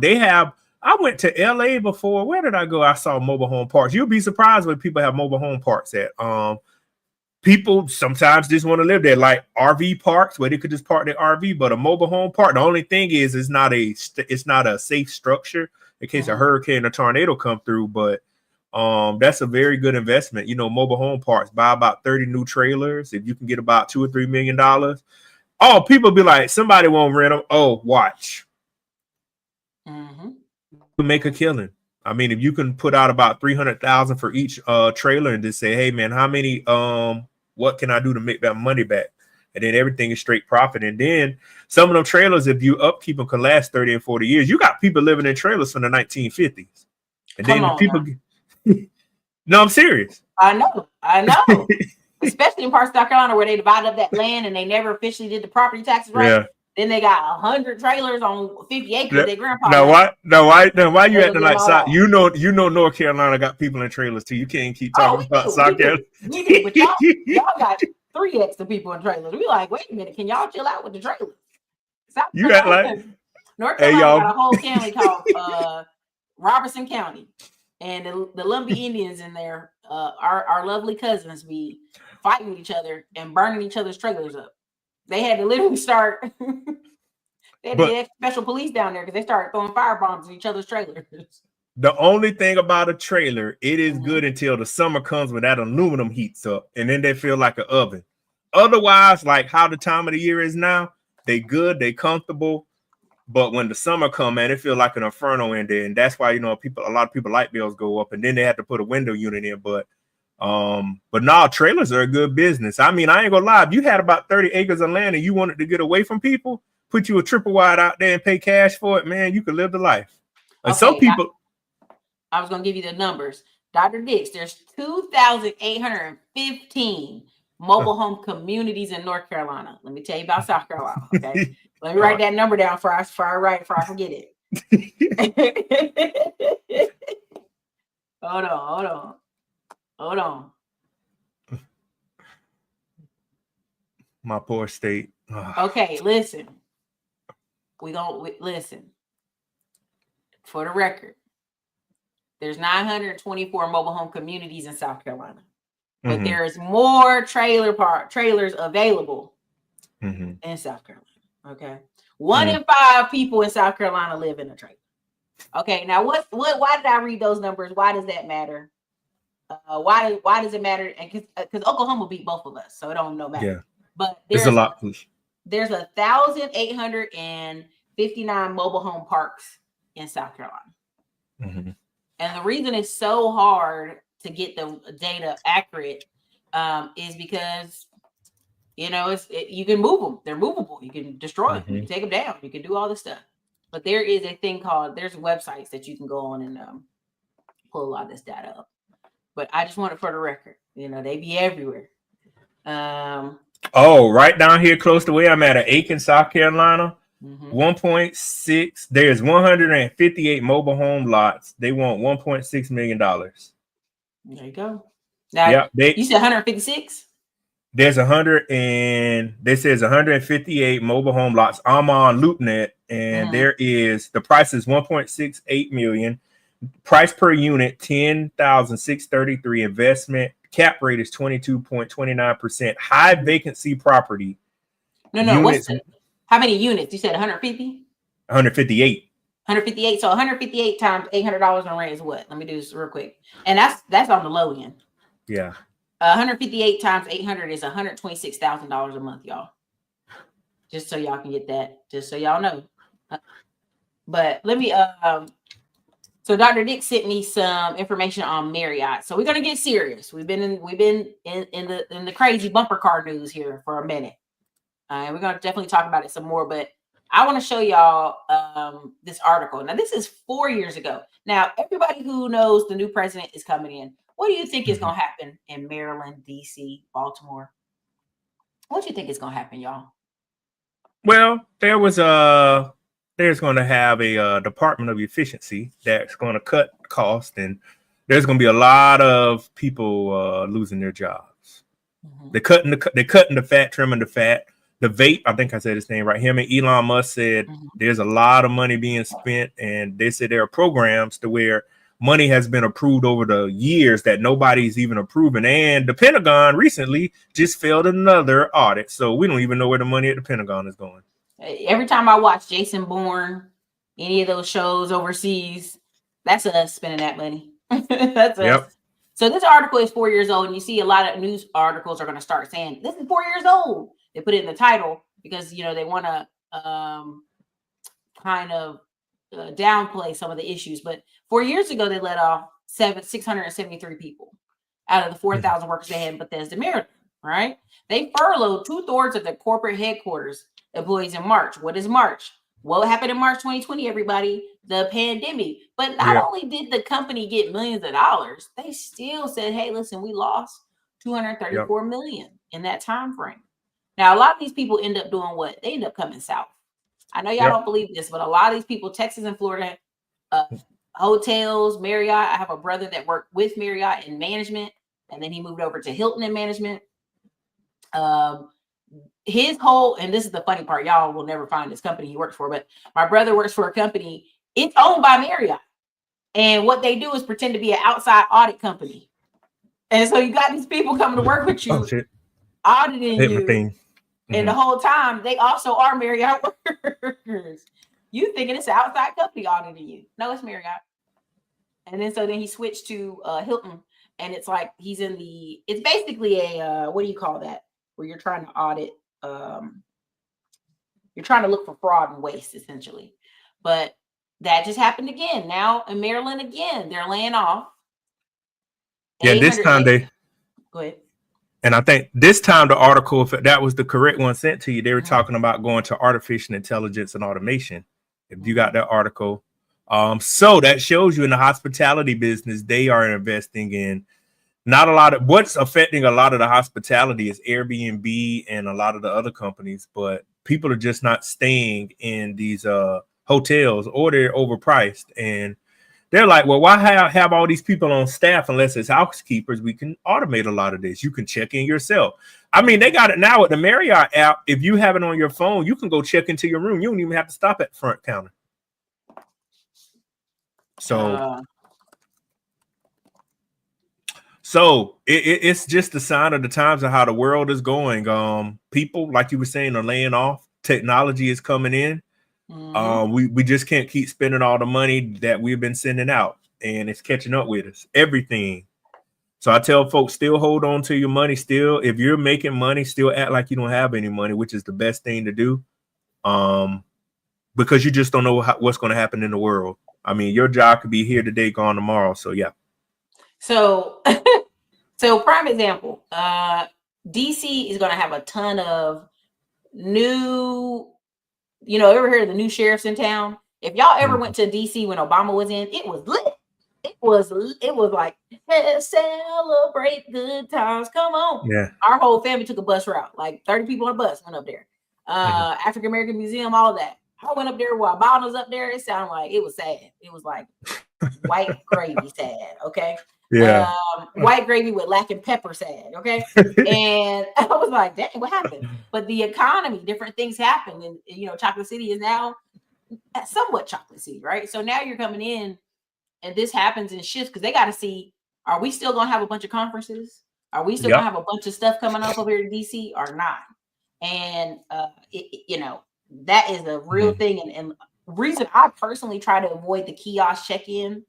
they have. I went to LA before. Where did I go? I saw mobile home parks. You'll be surprised where people have mobile home parks at. People sometimes just want to live there, like RV parks where they could just park their RV. But a mobile home park, the only thing is, it's not a safe structure in case a hurricane or tornado come through. But that's a very good investment. You know, mobile home parks, buy about 30 new trailers. If you can get about $2 or $3 million. Oh, people be like, somebody won't rent them. Oh, watch. Make a killing. I mean, if you can put out about $300,000 for each trailer and just say, hey man, how many what can I do to make that money back? And then everything is straight profit. And then some of them trailers, if you upkeep them, can last 30 and 40 years. You got people living in trailers from the 1950s. And then people no, I'm serious. I know. Especially in parts of South Carolina where they divided up that land and they never officially did the property taxes right. Yeah. Then they got 100 trailers on 50 acres. Their grandpa. Why you acting like South? You know, North Carolina got people in trailers too. You can't keep talking about South Carolina. We do, but y'all got 3 extra people in trailers. We like, wait a minute, can y'all chill out with the trailers? South you got like North Carolina got a whole county called Robertson County, and the Lumbee Indians in there, our lovely cousins, be fighting with each other and burning each other's trailers up. They had to literally start. They had to get special police down there because they started throwing firebombs at each other's trailers. The only thing about a trailer, it is good until the summer comes when that aluminum heats up, and then they feel like an oven. Otherwise, like how the time of the year is now, they good, they comfortable. But when the summer come, man, it feel like an inferno in there, and that's why a lot of people light bills go up, and then they have to put a window unit in. But now trailers are a good business. I mean, I ain't gonna lie. If you had about 30 acres of land and you wanted to get away from people, put you a triple wide out there and pay cash for it, man, you could live the life. And some people. I was gonna give you the numbers. Dr. Dix, there's 2,815 mobile home communities in North Carolina. Let me tell you about South Carolina. Okay. Let me write that number down before I forget it. Hold on. My poor state. Okay, listen. Listen. For the record, there's 924 mobile home communities in South Carolina, but there's more trailers available in South Carolina. Okay, 1 in 5 people in South Carolina live in a trailer. Okay, now why did I read those numbers? Why does that matter? Why does it matter? And because Oklahoma beat both of us, so it don't matter. Yeah. But there's a lot. There's 1,859 mobile home parks in South Carolina, and the reason it's so hard to get the data accurate is because you can move them. They're movable. You can destroy them. You can take them down. You can do all this stuff. But there is a thing there's websites that you can go on and pull a lot of this data up. But I just want it for the record. They be everywhere. Right down here close to where I'm at Aiken, South Carolina, 1.6. There's 158 mobile home lots. They want $1.6 million. There you go. Now, you said 156? There's 158 mobile home lots. I'm on LoopNet, and the price is 1.68 million. Price per unit, 10,633. Investment cap rate is 22.29%. High vacancy property. No. How many units? You said 150? 158. 158. So 158 times $800 on rent is what? Let me do this real quick. And that's on the low end. Yeah. 158 times 800 is $126,000 a month, y'all. Just so y'all can get that. Just so y'all know. But let me So Dr. Dick sent me some information on Marriott. So we're gonna get serious. We've been in the crazy bumper car news here for a minute. And we're gonna definitely talk about it some more, but I want to show y'all this article. Now, this is 4 years ago. Now, everybody who knows the new president is coming in. What do you think is gonna happen in Maryland, DC, Baltimore? What do you think is gonna happen, y'all? Well, there's going to have a Department of Efficiency that's going to cut costs, and there's going to be a lot of people losing their jobs. They're cutting the fat, trimming the fat. The vape, I think I said his name right. Him and Elon Musk said there's a lot of money being spent, and they said there are programs to where money has been approved over the years that nobody's even approving. And the Pentagon recently just failed another audit. So we don't even know where the money at the Pentagon is going. Every time I watch Jason Bourne, any of those shows overseas, that's us spending that money. That's us. Yep. So this article is 4 years old, and you see a lot of news articles are going to start saying, this is 4 years old. They put it in the title because, you know, they want to kind of downplay some of the issues. But 4 years ago, they let off 673 people out of the 4,000 workers they had in Bethesda, Maryland, right? They furloughed 2/3 of their corporate headquarters employees in March. What is March? What happened in March 2020, everybody? The pandemic. But not only did the company get millions of dollars, they still said, hey, listen, we lost 234 million in that time frame. Now, a lot of these people end up doing what? They end up coming south. I know y'all don't believe this, but a lot of these people, Texas and Florida, hotels, Marriott. I have a brother that worked with Marriott in management, and then he moved over to Hilton in management. His whole, and this is the funny part, y'all will never find this company he works for, but my brother works for a company, it's owned by Marriott. And what they do is pretend to be an outside audit company. And so you got these people coming to work with you, auditing you. And the whole time, they also are Marriott workers. You thinking it's an outside company auditing you. No, it's Marriott. And then so then he switched to Hilton. And it's like he's in the, it's basically a, what do you call that? Where you're trying to audit, you're trying to look for fraud and waste, essentially. But that just happened again. Now in Maryland again, they're laying off. Yeah, this time they, go ahead. And I think this time the article, if that was the correct one sent to you, they were talking about going to artificial intelligence and automation. If you got that article. So that shows you in the hospitality business, they are investing in not a lot of what's affecting a lot of the hospitality is Airbnb and a lot of the other companies, but people are just not staying in these hotels, or they're overpriced. And they're like, well, why have all these people on staff unless it's housekeepers? We can automate a lot of this. You can check in yourself. I mean, they got it now with the Marriott app. If you have it on your phone, you can go check into your room. You don't even have to stop at the front counter. So it's just a sign of the times of how the world is going. People, like you were saying, are laying off. Technology is coming in. We just can't keep spending all the money that we've been sending out, and it's catching up with us. Everything. So I tell folks, still hold on to your money. Still, if you're making money, still act like you don't have any money, which is the best thing to do. Because you just don't know what's going to happen in the world. I mean, your job could be here today, gone tomorrow. So yeah. So, prime example, DC is going to have a ton of new, you know, ever heard of the new sheriffs in town? If y'all ever went to DC when Obama was in, it was lit. It was like, hey, celebrate good times. Come on. Yeah. Our whole family took a bus route. Like 30 people on a bus went up there. African American Museum, all of that. I went up there while Obama was up there. It sounded like it was sad. It was like white gravy sad. Okay. Yeah. White gravy with lacking pepper sad. Okay. And I was like, dang, what happened? But the economy, different things happen. And, you know, Chocolate City is now somewhat Chocolate City, right? So now you're coming in and this happens in shifts because they got to see, are we still going to have a bunch of conferences? Are we still going to have a bunch of stuff coming up over here in DC or not? And, you know, that is a real thing. And reason I personally try to avoid the kiosk check-in,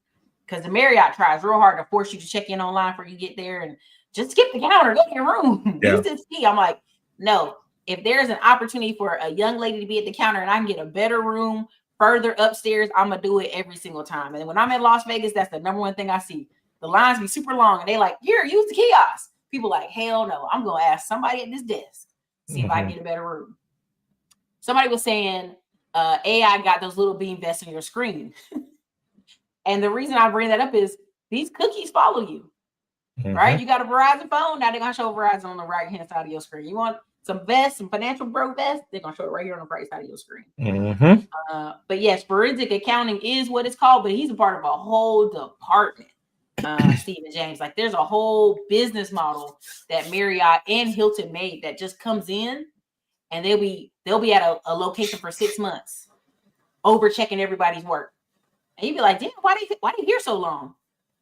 because the Marriott tries real hard to force you to check in online before you get there and just skip the counter, go to your room. Use this key. I'm like, no, if there's an opportunity for a young lady to be at the counter and I can get a better room further upstairs, I'm gonna do it every single time. And when I'm in Las Vegas, that's the number one thing I see. The lines be super long, and they like, here, use the kiosk. People like, hell no, I'm gonna ask somebody at this desk, see if I can get a better room. Somebody was saying AI got those little beam vests on your screen. And the reason I bring that up is these cookies follow you, right? You got a Verizon phone, now they're gonna show Verizon on the right hand side of your screen. You want some vests, some financial bro vests, they're gonna show it right here on the right side of your screen. But yes, forensic accounting is what it's called, but he's a part of a whole department. Stephen James, like there's a whole business model that Marriott and Hilton made that just comes in, and they'll be at a location for 6 months, over checking everybody's work, and you'd be like, damn, why they here so long?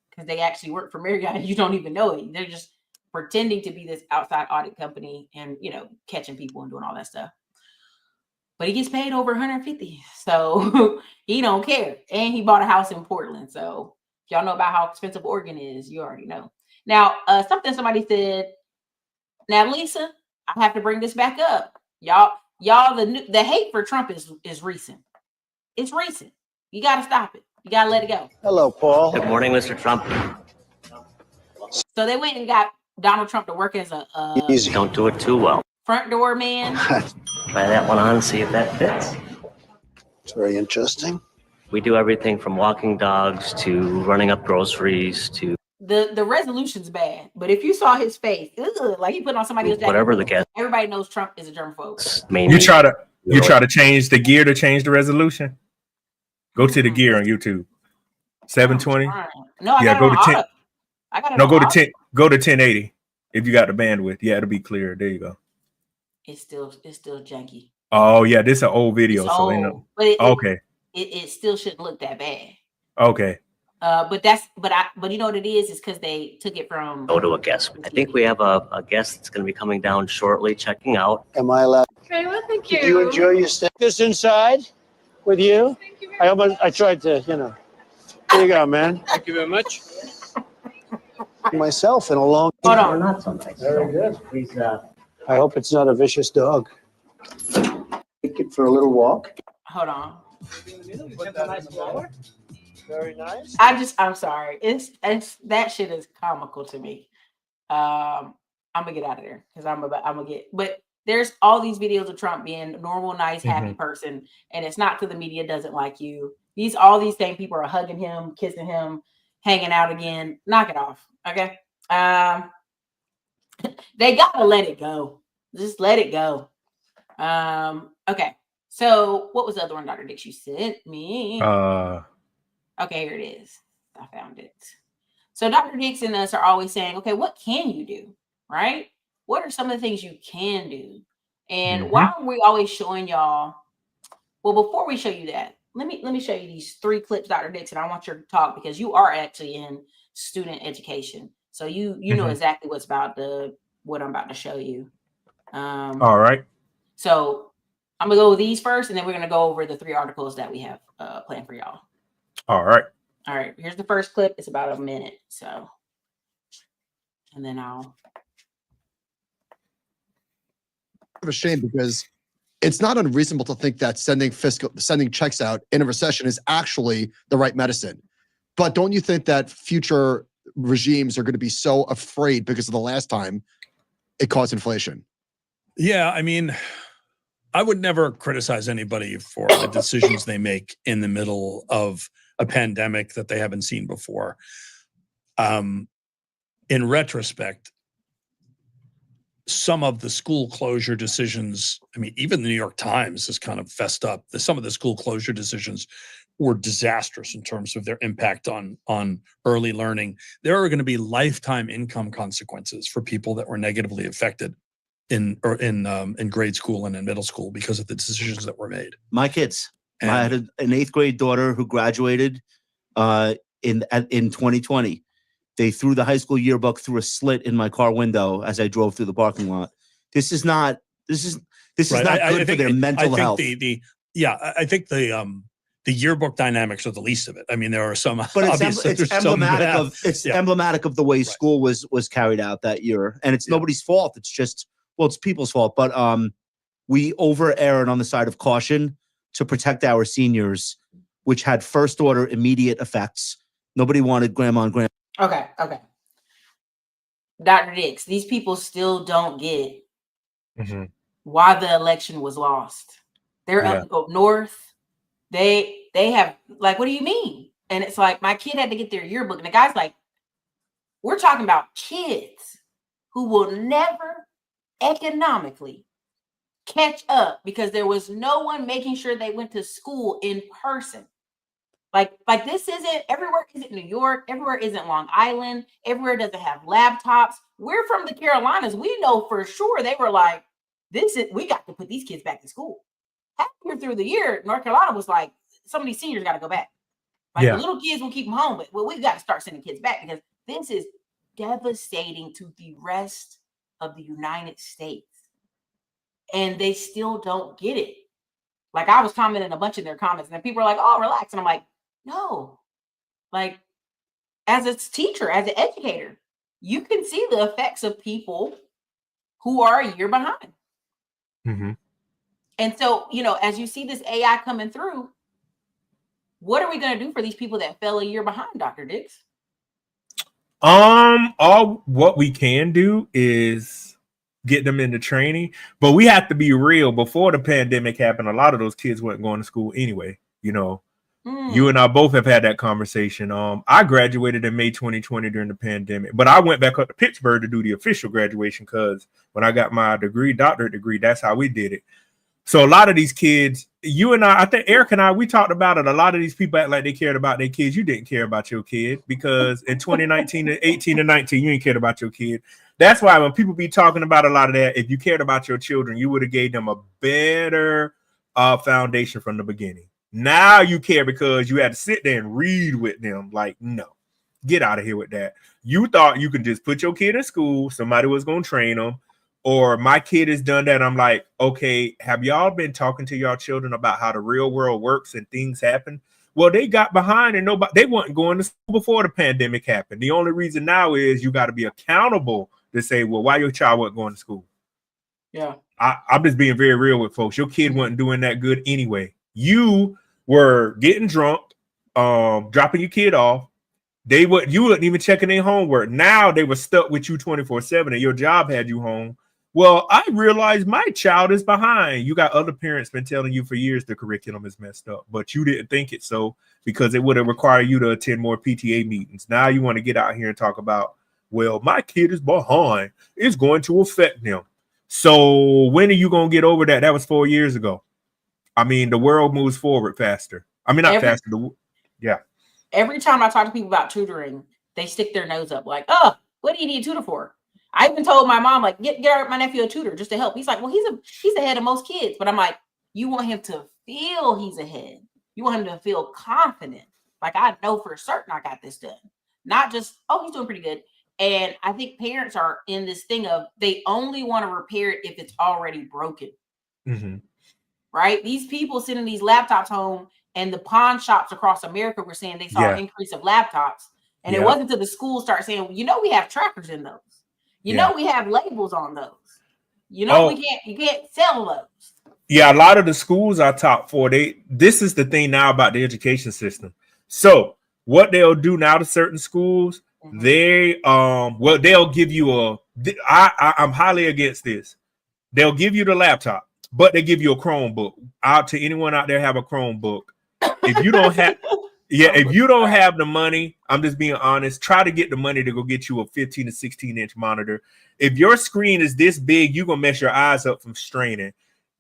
Because they actually work for Marriott and you don't even know it. They're just pretending to be this outside audit company and catching people and doing all that stuff. But he gets paid over 150, so he don't care, and he bought a house in Portland, so. If y'all know about how expensive Oregon is, you already know. Now, somebody said, now, Lisa, I have to bring this back up. Y'all, the hate for Trump is recent. It's recent. You got to stop it. You got to let it go. Hello, Paul. Good morning, Mr. Trump. So they went and got Donald Trump to work as a Easy. Don't do it too well. front door man. Try that one on and see if that fits. It's very interesting. We do everything from walking dogs to running up groceries to The resolution's bad, but if you saw his face, like he put on somebody else's jacket, whatever the guest. everybody knows Trump is a germaphobe. You try to change the gear to change the resolution. Go to the gear on YouTube. 720. No, I yeah, got go it to on 10. auto. I got it No, on go to auto. 10. Go to 1080 if you got the bandwidth. Yeah, it'll be clear. There you go. It's still janky. Oh yeah, this is an old video, It's so old, but okay. It still shouldn't look that bad. Okay. But you know what it is? It's because they took it from. Go to a guest. I think we have a guest that's going to be coming down shortly, checking out. Am I allowed? Very well, thank you. Did you enjoy your stay? This inside with you? Thank you I tried to, Here you go, man. Thank you very much. Myself in a long. Hold We're on. not so nice. Very good. Please, I hope it's not a vicious dog. Take it for a little walk. Hold on. Very nice. I'm sorry. It's that shit is comical to me. I'm gonna get out of there because I'm gonna get. But there's all these videos of Trump being a normal, nice, happy person, and it's not because the media doesn't like you. All these same people are hugging him, kissing him, hanging out again. Knock it off, okay? They gotta let it go. Just let it go. Okay. So what was the other one, Dr. Dix, you sent me? Okay, here it is. I found it. So Dr. Dix and us are always saying, okay, what can you do? Right? What are some of the things you can do? And why are we always showing y'all? Well, before we show you that, let me show you these 3 clips, Dr. Dix, and I want you to talk because you are actually in student education. So you know exactly what I'm about to show you. All right. So I'm gonna go with these first, and then we're gonna go over the 3 articles that we have planned for y'all. All right. All right. Here's the first clip. It's about a minute. So, and then I'll. Of a shame because it's not unreasonable to think that sending checks out in a recession is actually the right medicine. But don't you think that future regimes are going to be so afraid because of the last time it caused inflation? Yeah, I mean, I would never criticize anybody for the decisions they make in the middle of a pandemic that they haven't seen before. In retrospect, some of the school closure decisions, I mean, even the New York Times has kind of fessed up that some of the school closure decisions were disastrous in terms of their impact on early learning. There are going to be lifetime income consequences for people that were negatively affected in grade school and in middle school because of the decisions that were made. My kids. I had an 8th grade daughter who graduated in 2020. They threw the high school yearbook through a slit in my car window as I drove through the parking lot. This is not good for their mental health. I think the yearbook dynamics are the least of it. I mean, there are some, but it's emblematic of the way school was carried out that year, and it's nobody's fault. It's just it's people's fault. But we over erred on the side of caution to protect our seniors, which had first order immediate effects. Nobody wanted grandma and grandpa. Okay. Dr. Dix, these people still don't get why the election was lost. They're up north. They have, like, what do you mean? And it's like, my kid had to get their yearbook. And the guy's like, we're talking about kids who will never economically catch up because there was no one making sure they went to school in person. Like this isn't, everywhere isn't New York, everywhere isn't Long Island, everywhere doesn't have laptops. We're from the Carolinas. We know for sure they were like, we got to put these kids back to school. Halfway through the year, North Carolina was like, some of these seniors got to go back. Like the little kids will keep them home, but we got to start sending kids back because this is devastating to the rest of the United States. And they still don't get it. Like, I was commenting a bunch in their comments, and then people are like, oh, relax. And I'm like, no. Like, as a teacher, as an educator, you can see the effects of people who are a year behind. And so, as you see this AI coming through, what are we going to do for these people that fell a year behind, Dr. Dix? All what we can do is get them into training, but we have to be real. Before the pandemic happened, a lot of those kids weren't going to school anyway. You and I both have had that conversation. I graduated in May 2020 during the pandemic, but I went back up to Pittsburgh to do the official graduation because when I got my doctorate degree, that's how we did it. So a lot of these kids, you and I think Eric and I, we talked about it. A lot of these people act like they cared about their kids. You didn't care about your kid because in 2019 and 18 and 19, you ain't cared about your kid. That's why when people be talking about a lot of that, if you cared about your children, you would have gave them a better foundation from the beginning. Now you care because you had to sit there and read with them. Like, no, get out of here with that. You thought you could just put your kid in school. Somebody was going to train them. Or my kid has done that. I'm like, okay, have y'all been talking to y'all children about how the real world works and things happen? Well, they got behind and they weren't going to school before the pandemic happened. The only reason now is you got to be accountable to say, well, why your child wasn't going to school? Yeah. I'm just being very real with folks. Your kid wasn't doing that good anyway. You were getting drunk, dropping your kid off. You wouldn't even checking their homework. Now they were stuck with you 24/7 and your job had you home. Well, I realized my child is behind. You got other parents been telling you for years the curriculum is messed up, but you didn't think it so because it would have required you to attend more PTA meetings. Now you want to get out here and talk about, well, my kid is behind. It's going to affect them. So when are you going to get over that? That was 4 years ago. I mean, the world moves forward faster. I mean, not faster. Yeah. Every time I talk to people about tutoring, they stick their nose up like, oh, what do you need a tutor for? I even told my mom, like, get my nephew a tutor just to help. He's like, well, he's ahead of most kids. But I'm like, you want him to feel he's ahead. You want him to feel confident. Like, I know for certain I got this done. Not just, oh, he's doing pretty good. And I think parents are in this thing of they only want to repair it if it's already broken. Right? These people sending these laptops home and the pawn shops across America were saying they saw an increase of laptops. And it wasn't until the schools start saying, well, we have trackers in those. We have labels on those. You can't sell those. Yeah, a lot of the schools are top 4. This is the thing now about the education system. So what they'll do now to certain schools, they'll give you I'm highly against this. They'll give you the laptop, but they give you a Chromebook. Out to anyone out there have a Chromebook. If you don't have if you don't have the money, I'm just being honest, try to get the money to go get you a 15 to 16 inch monitor. If your screen is this big, you're going to mess your eyes up from straining.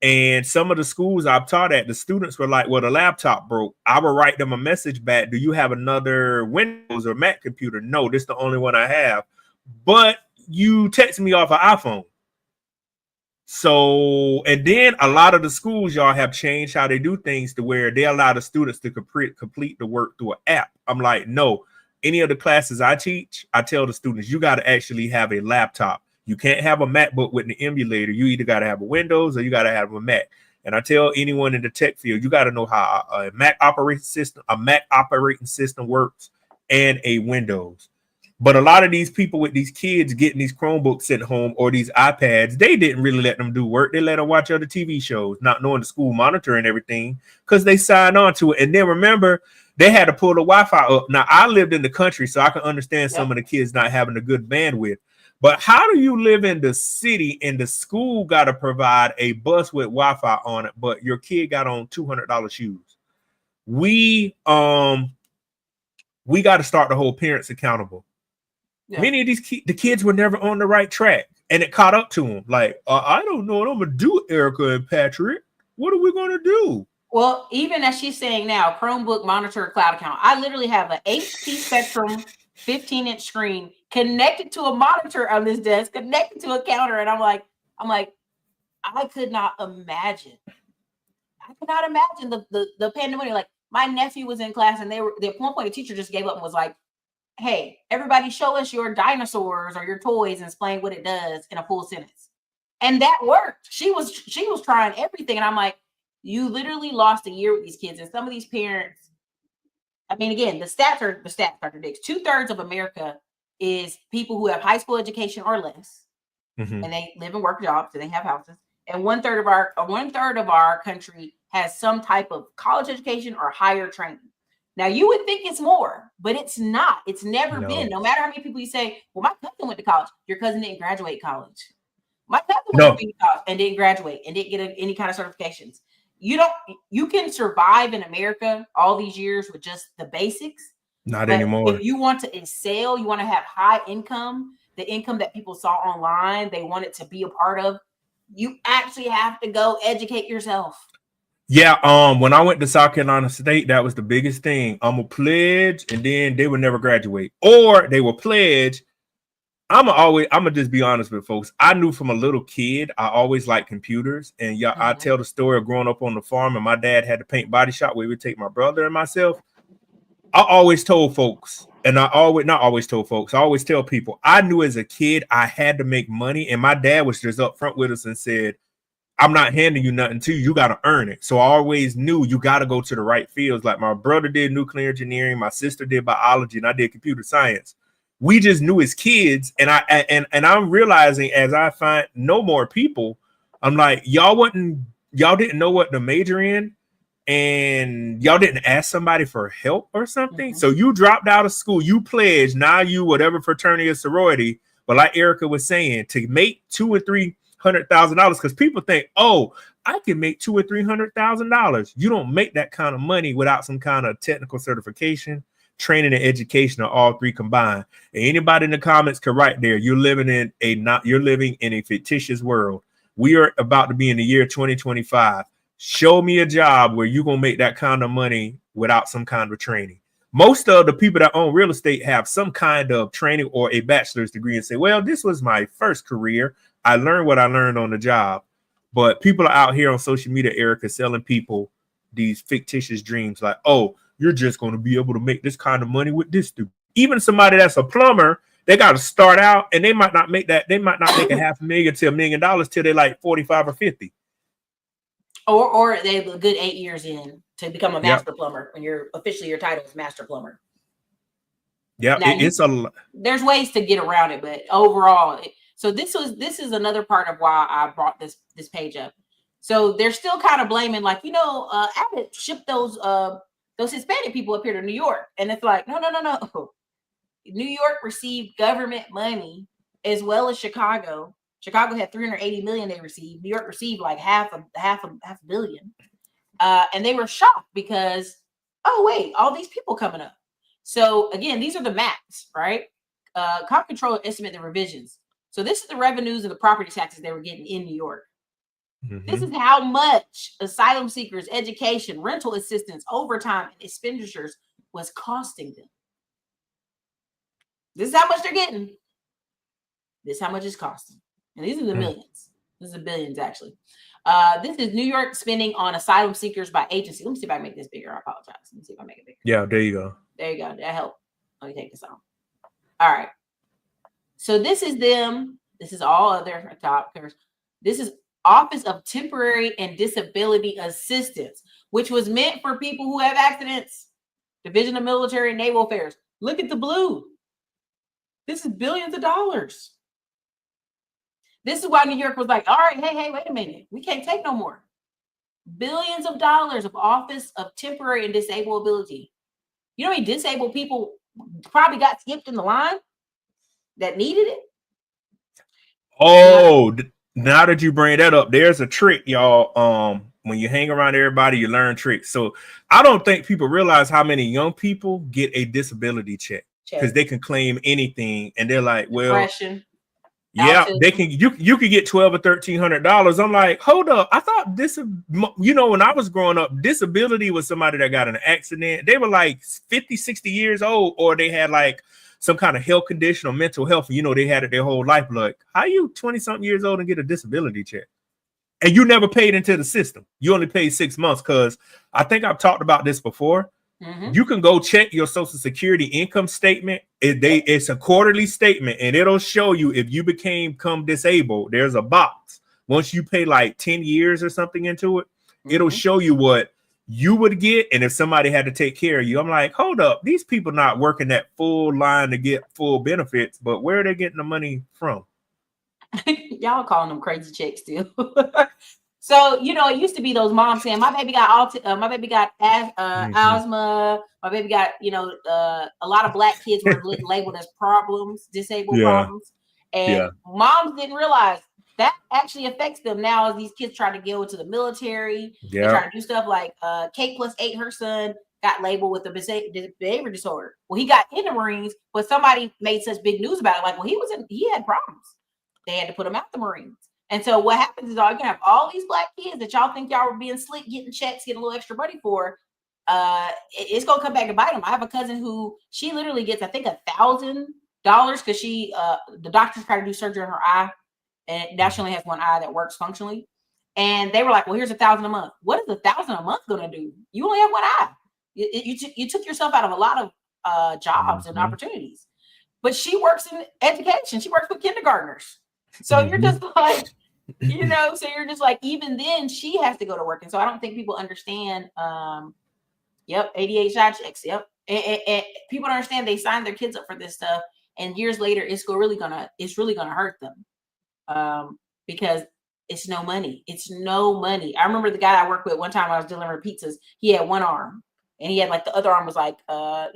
And some of the schools I've taught at, the students were like, well, the laptop broke. I would write them a message back. Do you have another Windows or Mac computer? No, this is the only one I have. But you text me off an iPhone. So, and then a lot of the schools, y'all, have changed how they do things to where they allow the students to complete the work through an app. I'm like, no, any of the classes I teach, I tell the students, you got to actually have a laptop. You can't have a MacBook with an emulator. You either got to have a Windows or you got to have a Mac. And I tell anyone in the tech field, you got to know how a Mac operating system works and a Windows. But a lot of these people with these kids getting these Chromebooks sent home or these iPads, they didn't really let them do work. They let them watch other TV shows, not knowing the school monitor and everything, because they signed on to it. And then remember, they had to pull the Wi-Fi up. Now, I lived in the country, so I can understand some of the kids not having a good bandwidth. But how do you live in the city and the school got to provide a bus with Wi-Fi on it, but your kid got on $200 shoes? We got to start the whole parents accountable. Yeah. Many of these the kids were never on the right track, and it caught up to them. Like, I don't know what I'm gonna do, Erica and Patrick. What are we gonna do? Well, even as she's saying now, Chromebook monitor cloud account. I literally have an HP Spectrum 15-inch screen connected to a monitor on this desk, connected to a counter, and I'm like, I could not imagine. I could not imagine the pandemic. Like, my nephew was in class, and at one point the teacher just gave up and was like, hey, everybody show us your dinosaurs or your toys and explain what it does in a full sentence. And that worked. She was trying everything. And I'm like, you literally lost a year with these kids. And some of these parents, I mean, again, the stats, Dr. Dix. 2/3 of America is people who have high school education or less. And they live and work jobs and they have houses. And 1/3 of our country has some type of college education or higher training. Now, you would think it's more, but it's not. It's never been. No matter how many people you say, well, my cousin went to college. Your cousin didn't graduate college. My cousin went to college and didn't graduate and didn't get any kind of certifications. You can survive in America all these years with just the basics. Not anymore. If you want to excel, you want to have high income, the income that people saw online, they want it to be a part of, you actually have to go educate yourself. Yeah, when I went to South Carolina State, that was the biggest thing. I'm a pledge, and then they would never graduate, or they will pledge. I'm just be honest with folks. I knew from a little kid, I always liked computers, and I tell the story of growing up on the farm, and my dad had to paint body shop where we would take my brother and myself. I always told folks, and I always tell people, I knew as a kid I had to make money, and my dad was just up front with us and said, I'm not handing you nothing to you. You got to earn it. So I always knew you got to go to the right fields. Like my brother did nuclear engineering, my sister did biology, and I did computer science. We just knew as kids, and I'm realizing as I find no more people, I'm like, y'all didn't know what to major in, and y'all didn't ask somebody for help or something. So you dropped out of school, you pledged, now you whatever fraternity or sorority. But like Erica was saying, to make $200,000 or $300,000, because people think, oh, I can make $200,000 or $300,000. You don't make that kind of money without some kind of technical certification, training, and education, or all three combined. And anybody in the comments can write there. You're living in a fictitious world. We are about to be in the year 2025. Show me a job where you're gonna make that kind of money without some kind of training. Most of the people that own real estate have some kind of training or a bachelor's degree and say, well, this was my first career. I learned what I learned on the job. But people are out here on social media, Erica, selling people these fictitious dreams like, oh, you're just going to be able to make this kind of money with this degree. Even somebody that's a plumber, they got to start out and they might not make that. They might not make $500,000 to $1 million till they're like 45 or 50. Or they have a good 8 years in to become a master plumber when your title is master plumber. Yeah, there's ways to get around it, but overall, so this is another part of why I brought this page up. So they're still kind of blaming, like, Abbott shipped those Hispanic people up here to New York, and it's like, no. New York received government money as well as Chicago. Chicago had $380 million they received. New York received like half a billion. And they were shocked because, oh, wait, all these people coming up. So again, these are the maps, right? Comptroller estimate the revisions. So this is the revenues and the property taxes they were getting in New York. This is how much asylum seekers, education, rental assistance, overtime, and expenditures was costing them. This is how much they're getting. This is how much it's costing. And these are the millions. This is the billions, actually. This is New York spending on asylum seekers by agency. Let me see if I can make this bigger. I apologize. Let me see if I make it bigger. Yeah, there you go. There you go. That helped. Let me take this off. All right. So this is them. This is all other top. This is Office of Temporary and Disability Assistance, which was meant for people who have accidents. Division of Military and Naval Affairs. Look at the blue. This is billions of dollars. This is why New York was like, all right, hey, wait a minute. We can't take no more. Billions of dollars of Office of Temporary and Disability. You know how many disabled people probably got skipped in the line that needed it? Oh, now that you bring that up, there's a trick, y'all. When you hang around everybody, you learn tricks. So I don't think people realize how many young people get a disability check because they can claim anything, and they're like, well, depression. Yeah, Autism. they can. You could get $1,200 or $1,300. I'm like, hold up. I thought this. When I was growing up, disability was somebody that got in an accident. They were like 50, 60 years old, or they had like some kind of health condition or mental health. They had it their whole life. Like, how you 20-something years old and get a disability check? And you never paid into the system. You only paid 6 months because I think I've talked about this before. You can go check your Social Security income statement. It's a quarterly statement, and it'll show you if you become disabled. There's a box. Once you pay like 10 years or something into it, it'll show you what you would get, and if somebody had to take care of you. I'm like, hold up, these people not working that full line to get full benefits, but where are they getting the money from? Y'all calling them crazy checks still. So, it used to be those moms saying, my baby got asthma, my baby got, a lot of Black kids were labeled as problems, disabled problems. And moms didn't realize that actually affects them now as these kids try to go into the military. They try to do stuff like K +8, her son got labeled with a behavior disorder. Well, he got in the Marines, but somebody made such big news about it. Like, well, he had problems. They had to put him out the Marines. And so what happens is, you're gonna have all these Black kids that y'all think y'all were being slick, getting checks, getting a little extra money for. It's gonna come back and bite them. I have a cousin who she literally gets, I think, $1,000 because the doctors try to do surgery on her eye, and now she only has one eye that works functionally. And they were like, "Well, here's $1,000 a month." What is $1,000 a month gonna do? You only have one eye. You took yourself out of a lot of jobs and opportunities. But she works in education. She works with kindergartners. So you're just like, so you're just like, even then she has to go to work. And so I don't think people understand, ADA shot checks. Yep. And people don't understand they signed their kids up for this stuff. And years later, it's really gonna hurt them. Because it's no money. It's no money. I remember the guy I worked with one time I was delivering pizzas. He had one arm and he had like the other arm was like, a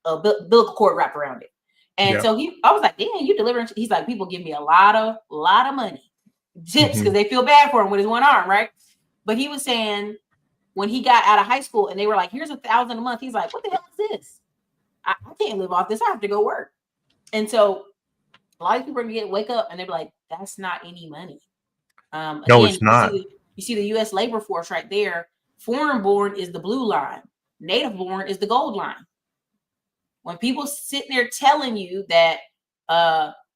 umbilical cord wrapped around it. And so I was like, damn, you delivering? He's like, people give me a lot of money just because they feel bad for him with his one arm, right? But he was saying when he got out of high school and they were like, here's $1,000 a month. He's like, what the hell is this? I can't live off this. I have to go work. And so a lot of people are gonna wake up and they're like, that's not any money. No, it's not. You see the U.S. labor force right there. Foreign born is the blue line. Native born is the gold line. When people sitting there telling you that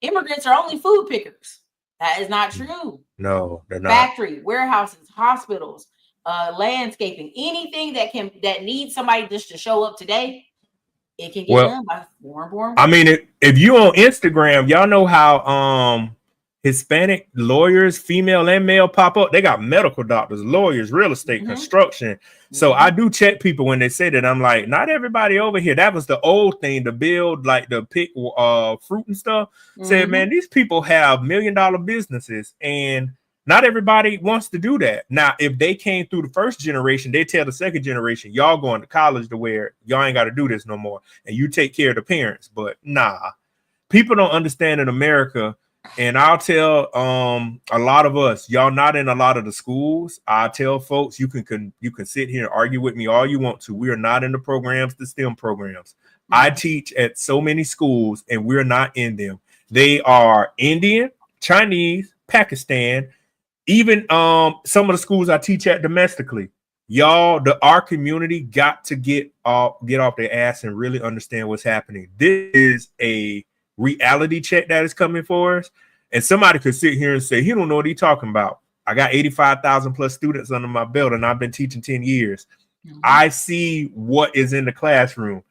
immigrants are only food pickers, that is not true. No, they're not. Factory, warehouses, hospitals, landscaping, anything that needs somebody just to show up today, it can get done by foreign born. I mean, if you on Instagram, y'all know how Hispanic lawyers, female and male, pop up. They got medical doctors, lawyers, real estate, construction. So I do check people when they say that. I'm like, not everybody over here. That was the old thing to build, like to pick fruit and stuff. Said, man, these people have $1 million businesses and not everybody wants to do that. Now, if they came through the first generation, they tell the second generation, y'all going to college to where y'all ain't got to do this no more. And you take care of the parents. But nah, people don't understand in America. And I'll tell a lot of us, y'all not in a lot of the schools. I tell folks, you can sit here and argue with me all you want to. We are not in the programs, the STEM programs. I teach at so many schools and we're not in them. They are Indian, Chinese, Pakistan, even some of the schools I teach at domestically. Y'all, our community got to get off their ass and really understand what's happening. This is a reality check that is coming for us. And somebody could sit here and say, he don't know what he's talking about. I got 85,000 plus students under my belt and I've been teaching 10 years. I see what is in the classroom.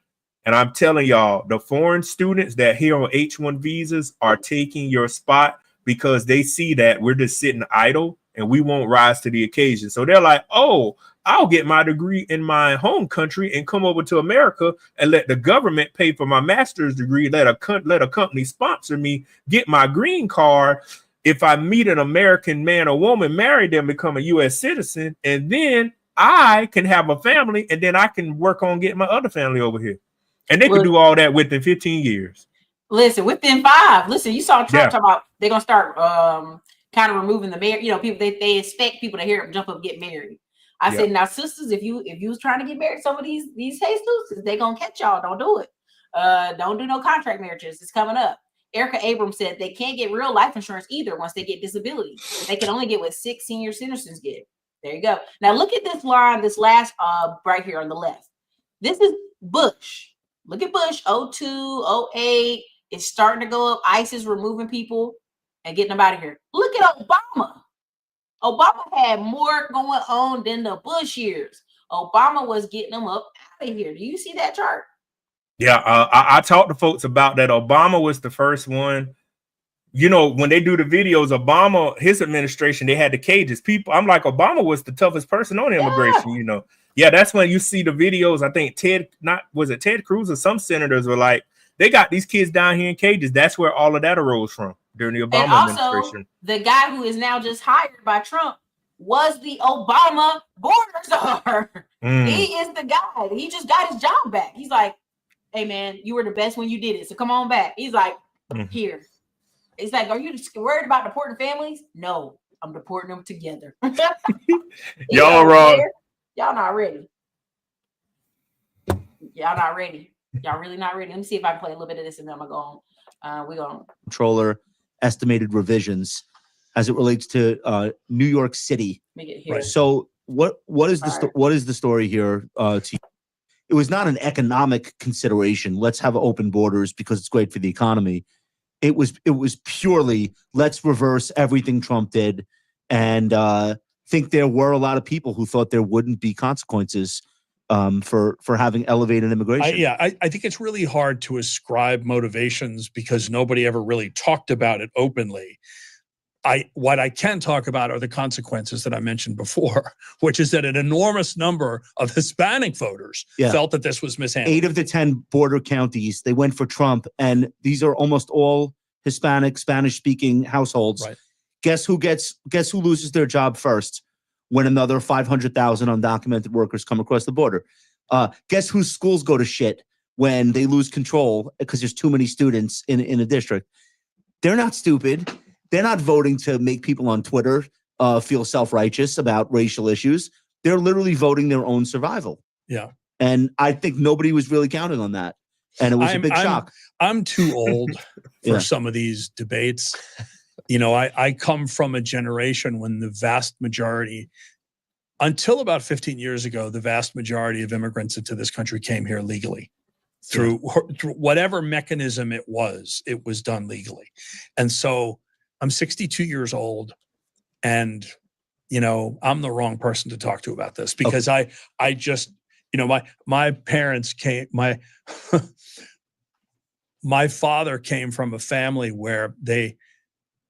And I'm telling y'all, the foreign students that here on H-1 visas are taking your spot because they see that we're just sitting idle and we won't rise to the occasion. So they're like, oh, I'll get my degree in my home country and come over to America and let the government pay for my master's degree. Let a company sponsor me, get my green card. If I meet an American man or woman, marry them, become a U.S. citizen, and then I can have a family, and then I can work on getting my other family over here. And they could do all that within 15 years. Listen, within 5. Listen, you saw Trump talk about they're gonna start kind of removing the marriage. You know, people they expect people to hear them jump up and get married. I said, now sisters, if you was trying to get married, some of these Jesus, they gonna catch y'all. Don't do it. Don't do no contract marriages. It's coming up. Erica Abrams said they can't get real life insurance either once they get disability. They can only get what 6 senior citizens get. There you go. Now look at this line, this last right here on the left. This is Bush. Look at Bush, 02, 08. It's starting to go up. ICE is removing people and getting them out of here. Look at Obama. Obama had more going on than the Bush years. Obama was getting them up out of here. Do you see that chart? Yeah, I talked to folks about that. Obama was the first one. You know, when they do the videos, Obama, his administration, they had the cages. People, I'm like, Obama was the toughest person on immigration, you know. Yeah, that's when you see the videos. I think Ted Cruz or some senators were like, they got these kids down here in cages. That's where all of that arose from during the Obama and also, administration. The guy who is now just hired by Trump was the Obama border czar. He is the guy. He just got his job back. He's like, hey, man, you were the best when you did it. So come on back. He's like, here. It's like, are you worried about deporting families? No, I'm deporting them together. Y'all wrong. Y'all not ready. Y'all not ready. Y'all really not ready. Let me see if I can play a little bit of this and then I'm going to go on. We're going. Controller estimated revisions as it relates to New York City. Right. So what is the story here? It was not an economic consideration. Let's have open borders because it's great for the economy. It was purely let's reverse everything Trump did, and think there were a lot of people who thought there wouldn't be consequences for having elevated immigration. I think it's really hard to ascribe motivations because nobody ever really talked about it openly. What I can talk about are the consequences that I mentioned before, which is that an enormous number of Hispanic voters felt that this was mishandled. 8 of the 10 border counties, they went for Trump, and these are almost all Hispanic, Spanish-speaking households. Right. Guess who loses their job first when another 500,000 undocumented workers come across the border? Guess whose schools go to shit when they lose control because there's too many students in a district? They're not stupid. They're not voting to make people on Twitter feel self-righteous about racial issues. They're literally voting their own survival. Yeah. And I think nobody was really counting on that. And it was a big shock. I'm too old for some of these debates. You know, I come from a generation when the vast majority, until about 15 years ago, the vast majority of immigrants into this country came here legally. Through whatever mechanism it was done legally. And so I'm 62 years old, and, you know, I'm the wrong person to talk to about this because I just, you know, my parents came, my father came from a family where they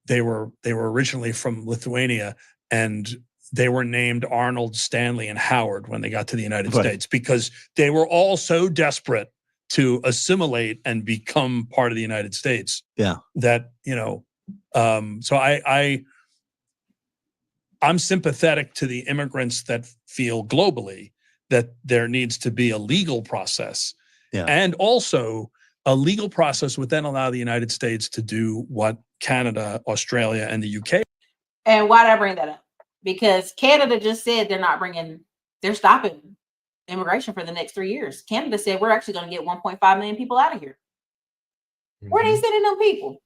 were originally from Lithuania, and they were named Arnold, Stanley, and Howard when they got to the United States because they were all so desperate to assimilate and become part of the United States. Yeah. That, you know, so I'm sympathetic to the immigrants that feel globally that there needs to be a legal process. Yeah. And also a legal process would then allow the United States to do what Canada, Australia, and the UK. And why did I bring that up? Because Canada just said they're stopping immigration for the next 3 years. Canada said we're actually going to get 1.5 million people out of here. Where are they sending them people?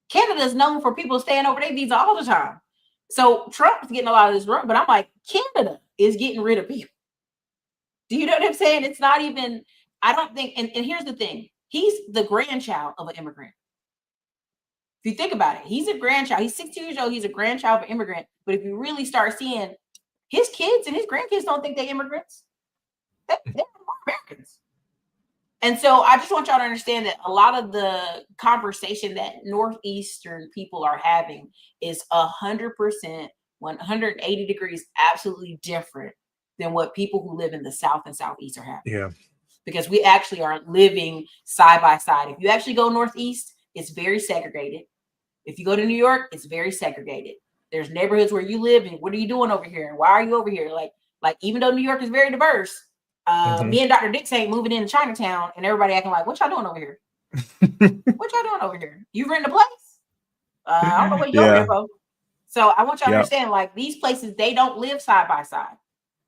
Canada is known for people staying over their visa all the time. So Trump's getting a lot of this wrong, but I'm like, Canada is getting rid of people. Do you know what I'm saying? It's not even, I don't think, and here's the thing. He's the grandchild of an immigrant. If you think about it, he's a grandchild. He's 60 years old. He's a grandchild of an immigrant. But if you really start seeing his kids and his grandkids don't think they're immigrants. They're Americans. And so I just want y'all to understand that a lot of the conversation that Northeastern people are having is 100%, 180 degrees, absolutely different than what people who live in the South and Southeast are having. Yeah. Because we actually are living side by side. If you actually go Northeast, it's very segregated. If you go to New York, it's very segregated. There's neighborhoods where you live and what are you doing over here? And why are you over here? Like even though New York is very diverse, me and Dr. Dix ain't moving into Chinatown and everybody acting like, what y'all doing over here? What y'all doing over here? You renting a place? I don't know what you're over here for. So I want y'all to understand, like these places, they don't live side by side.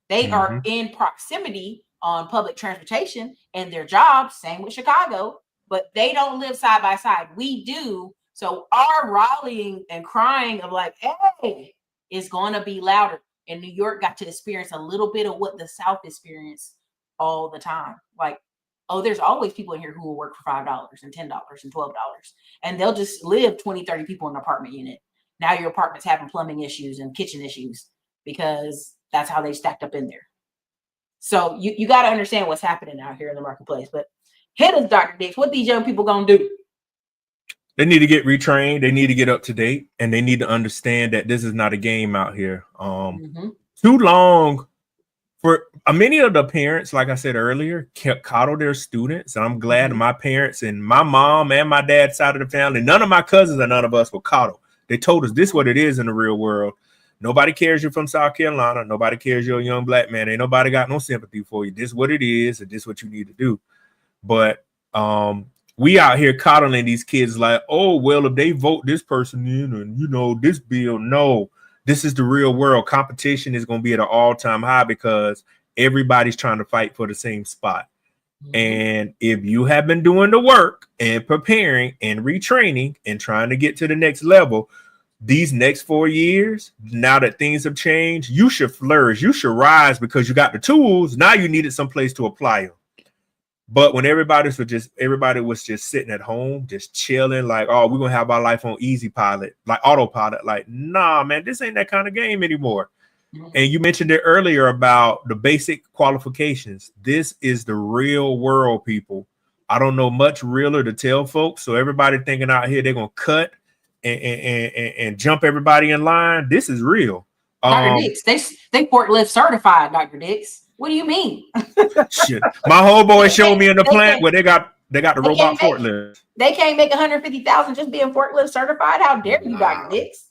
They are in proximity on public transportation and their jobs, same with Chicago, but they don't live side by side. We do. So our rallying and crying of like, hey, is going to be louder. And New York got to experience a little bit of what the South experienced all the time. Like, oh, there's always people in here who will work for $5 and $10 and $12, and they'll just live 20, 30 people in an apartment unit. Now your apartment's having plumbing issues and kitchen issues because that's how they stacked up in there. So you got to understand what's happening out here in the marketplace. But hit us, Dr. Dix, what these young people going to do? They need to get retrained. They need to get up to date, and they need to understand that this is not a game out here. Too long for many of the parents, like I said earlier, kept coddle their students. And I'm glad my parents and my mom and my dad's side of the family, none of my cousins and none of us were coddled. They told us this is what it is in the real world. Nobody cares you're from South Carolina. Nobody cares you're a young black man. Ain't nobody got no sympathy for you. This is what it is, and this is what you need to do. But we out here coddling these kids like, oh, well, if they vote this person in and, you know, this bill, no, this is the real world. Competition is going to be at an all-time high because everybody's trying to fight for the same spot. And if you have been doing the work and preparing and retraining and trying to get to the next level, these next 4 years, now that things have changed, you should flourish. You should rise because you got the tools. Now you needed some place to apply them. But when everybody was just sitting at home, just chilling, like, oh, we're going to have our life on easy pilot, like autopilot. Like, nah, man, this ain't that kind of game anymore. And you mentioned it earlier about the basic qualifications. This is the real world, people. I don't know much realer to tell folks. So everybody thinking out here, they're going to cut and jump everybody in line. This is real. Dr. Dix, they forklift certified, Dr. Dix. What do you mean? Shit. My homeboy showed me in the plant where they got the robot forklift. They can't make $150,000 just being forklift certified. How dare you, Dr. Dix?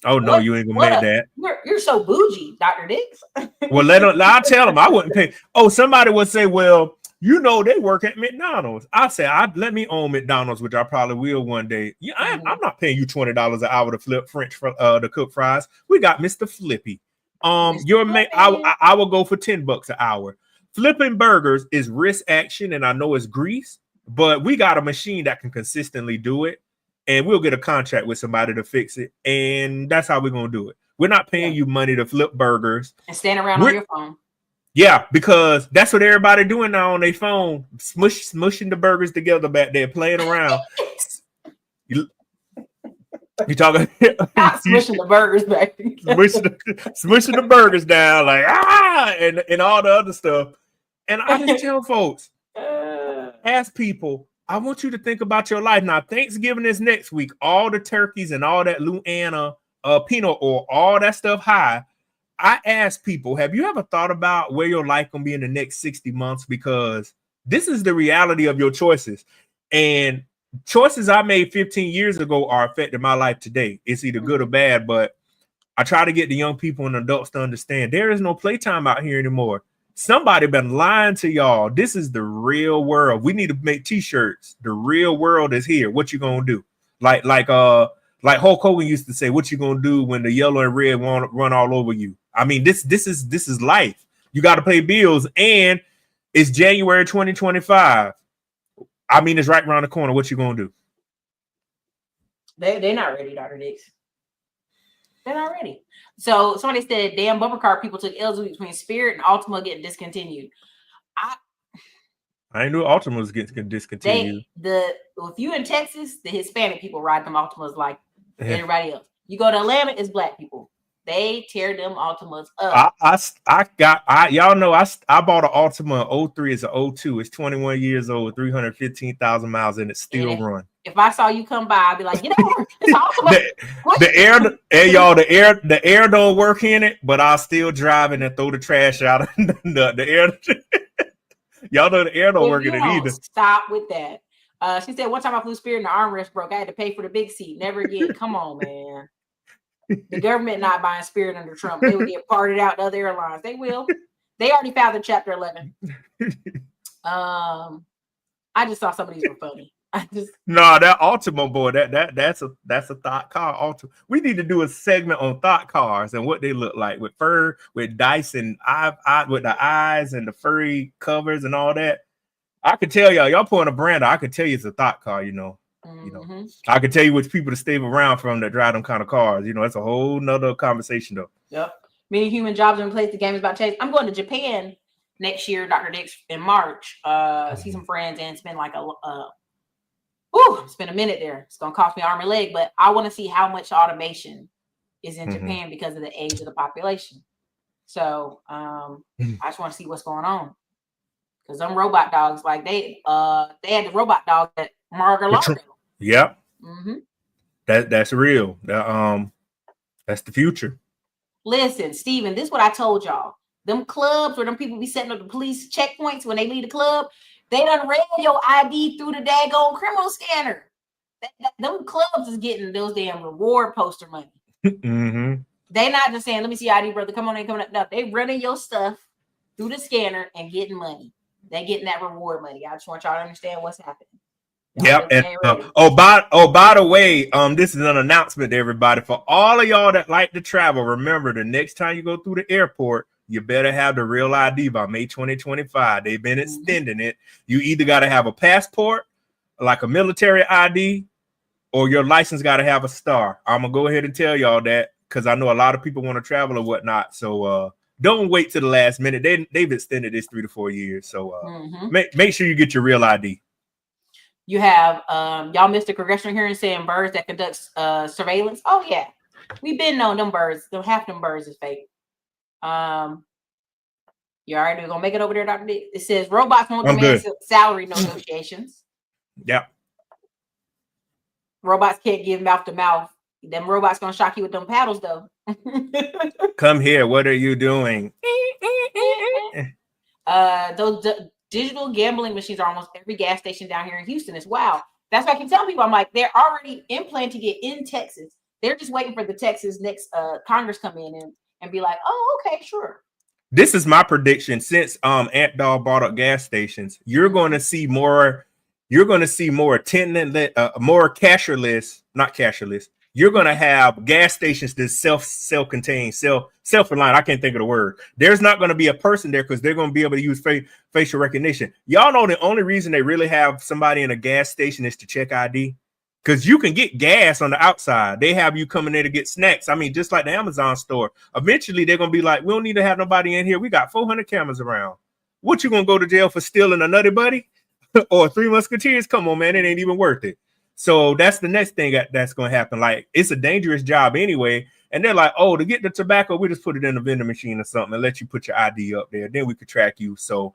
Oh no, you ain't gonna make that. You're so bougie, Dr. Dix. Well, I'll tell them I wouldn't pay. Oh, somebody would say, well, you know, they work at McDonald's. I say, let me own McDonald's, which I probably will one day. Yeah, I'm not paying you $20 an hour to flip French to cook fries. We got Mr. Flippy. I will go for $10 an hour. Flipping burgers is risk action, and I know it's grease, but we got a machine that can consistently do it, and we'll get a contract with somebody to fix it, and that's how we're gonna do it. We're not paying you money to flip burgers and stand around on your phone. Yeah, because that's what everybody doing now on their phone, smushing the burgers together back there, playing around. You talking not smushing the burgers back, smushing the burgers down, like and all the other stuff. And I just tell folks, ask people, I want you to think about your life. Now, Thanksgiving is next week. All the turkeys and all that Louisiana peanut oil, all that stuff high. I ask people, have you ever thought about where your life gonna be in the next 60 months? Because this is the reality of your choices. And choices I made 15 years ago are affecting my life today. It's either good or bad, but I try to get the young people and adults to understand there is no playtime out here anymore. Somebody been lying to y'all. This is the real world. We need to make t-shirts. The real world is here. What you gonna do? Like Hulk Hogan used to say, what you gonna do when the yellow and red want to run all over you? I mean, this is life. You got to pay bills, and it's January 2025. I mean, it's right around the corner. What you gonna do? They're not ready, Dr. Dix. They're not ready. So somebody said, damn bumper car people took L's between Spirit and Ultima getting discontinued. I knew Ultima was getting discontinued. If you in Texas, the Hispanic people ride them Ultimas like everybody else. You go to Atlanta, it's black people. They tear them Altimas up. Y'all know I bought an Altima in 03. It's a 02. It's 21 years old, 315,000 miles, and it still run. If I saw you come by, I'd be like, get over. It's Altima. The air don't work in it, but I'll still drive it and throw the trash out of the air. Y'all know the air don't work in it either. Stop with that. She said one time I flew Spirit and the armrest broke. I had to pay for the big seat. Never again. Come on, man. The government not buying Spirit under Trump. They will get parted out to other airlines. They will. They already filed in Chapter 11. I just thought some of these were funny. That Altima boy, that's a thought car. Altima. We need to do a segment on thought cars and what they look like with fur, with dice and eye with the eyes and the furry covers and all that. I could tell y'all pulling a brand. I could tell you it's a thought car. I could tell you which people to stay around from that drive them kind of cars. It's a whole nother conversation though. Yep. Many human jobs in place. The game is about to change. I'm going to Japan next year, Dr. Dix, in March. See some friends and spend like spend a minute there. It's gonna cost me arm and leg, but I want to see how much automation is in Japan because of the age of the population. So I just want to see what's going on. Because them robot dogs, like they had the robot dog at Mar-a-Lago. Yep. That's real. That's the future. Listen, Steven, this is what I told y'all. Them clubs where them people be setting up the police checkpoints when they leave the club, they done read your ID through the daggone criminal scanner. Them clubs is getting those damn reward poster money. They not just saying, let me see ID, brother. Come on in, coming up. No, they running your stuff through the scanner and getting money. They getting that reward money. I just want y'all to understand what's happening. Yep. And by the way, this is an announcement to everybody. For all of y'all that like to travel, remember the next time you go through the airport, you better have the real ID by May 2025. They've been extending it. You either got to have a passport, like a military ID, or your license got to have a star. I'm gonna go ahead and tell y'all that because I know a lot of people want to travel or whatnot. So don't wait to the last minute. They've extended this 3 to 4 years. So make sure you get your real ID. You have y'all missed a congressional hearing saying birds that conducts surveillance. Oh yeah, we've been known them birds. Half them birds is fake. You all right? We're gonna make it over there, Dr. D. It says robots won't demand salary negotiations. Yep. Robots can't give mouth to mouth. Them robots gonna shock you with them paddles though. Come here. What are you doing? Those digital gambling machines are almost every gas station down here in Houston. It's wow. That's why I keep telling people, I'm like, they're already implanting it in Texas. They're just waiting for the Texas next Congress come in and be like, oh, okay, sure. This is my prediction. Since Ant Dog brought up gas stations, you're going to see more. You're going to see more attendant, more cashless, not cashless. You're going to have gas stations that self-contained, self-reliant. I can't think of the word. There's not going to be a person there because they're going to be able to use facial recognition. Y'all know the only reason they really have somebody in a gas station is to check ID. Because you can get gas on the outside. They have you coming there to get snacks. I mean, just like the Amazon store. Eventually, they're going to be like, we don't need to have nobody in here. We got 400 cameras around. What, you going to go to jail for stealing a Nutty Buddy? Or 3 Musketeers? Come on, man. It ain't even worth it. So that's the next thing that's going to happen. Like, it's a dangerous job anyway. And they're like, oh, to get the tobacco, we just put it in a vending machine or something and let you put your ID up there. Then we could track you. So,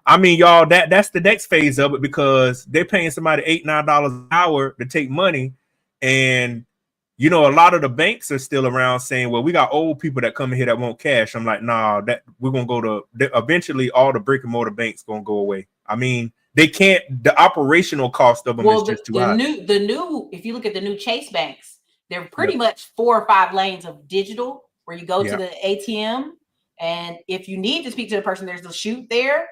I mean, y'all, that's the next phase of it because they're paying somebody $8-9 an hour to take money. And, you know, a lot of the banks are still around saying, well, we got old people that come in here that want cash. I'm like, nah, that we're going to go to eventually all the brick and mortar banks going to go away. I mean, they can't, the operational cost of them is just too high. The new, if you look at the new Chase banks, they're pretty much 4 or 5 lanes of digital where you go to the ATM. And if you need to speak to the person, there's the chute there.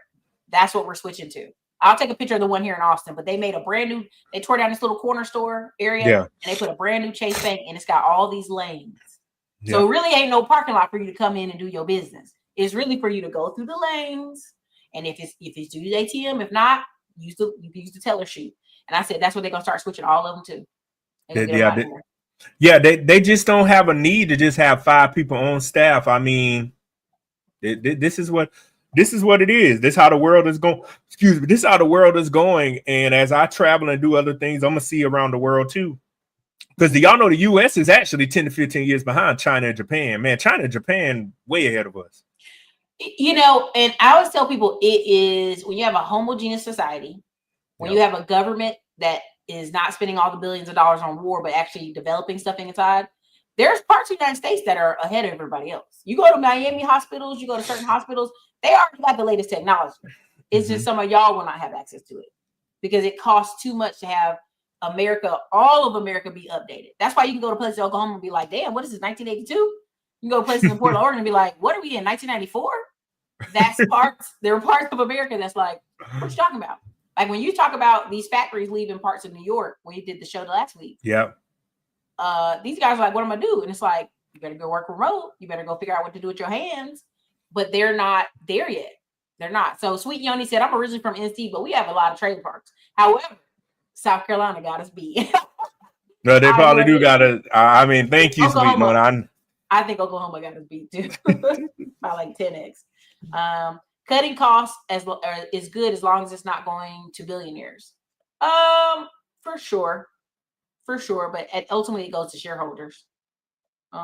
That's what we're switching to. I'll take a picture of the one here in Austin, but they made a brand new, they tore down this little corner store area and they put a brand new Chase bank and it's got all these lanes. So it really ain't no parking lot for you to come in and do your business. It's really for you to go through the lanes. And if it's use ATM, if not, you can use the teller chute. And I said, that's what they're going to start switching all of them to. They just don't have a need to just have 5 people on staff. I mean, this is what it is. This is how the world is going. Excuse me. This is how the world is going. And as I travel and do other things, I'm gonna see around the world too. Because do y'all know the US is actually 10 to 15 years behind China and Japan? Man, China and Japan way ahead of us. You know, and I always tell people it is when you have a homogeneous society, when you have a government that is not spending all the billions of dollars on war, but actually developing stuff inside. There's parts of the United States that are ahead of everybody else. You go to Miami hospitals, you go to certain hospitals, they already got the latest technology. It's just some of y'all will not have access to it because it costs too much to have America, all of America be updated. That's why you can go to places in Oklahoma and be like, damn, what is this, 1982? You can go to places in Portland, Oregon and be like, what are we in, 1994? That's parts, there are parts of America that's like, what you talking about? Like when you talk about these factories leaving parts of New York, when you did the show last week. Yeah. These guys are like, what am I gonna do? And it's like, you better go work remote. You better go figure out what to do with your hands. But they're not there yet. They're not. So Sweet Yoni said, I'm originally from NC, but we have a lot of trailer parks. However, South Carolina got us beat. No, they probably do got to. I mean, thank you, Sweet Yoni. I think Oklahoma got us beat too by like 10x. Cutting costs is good as long as it's not going to billionaires. For sure. But ultimately it goes to shareholders.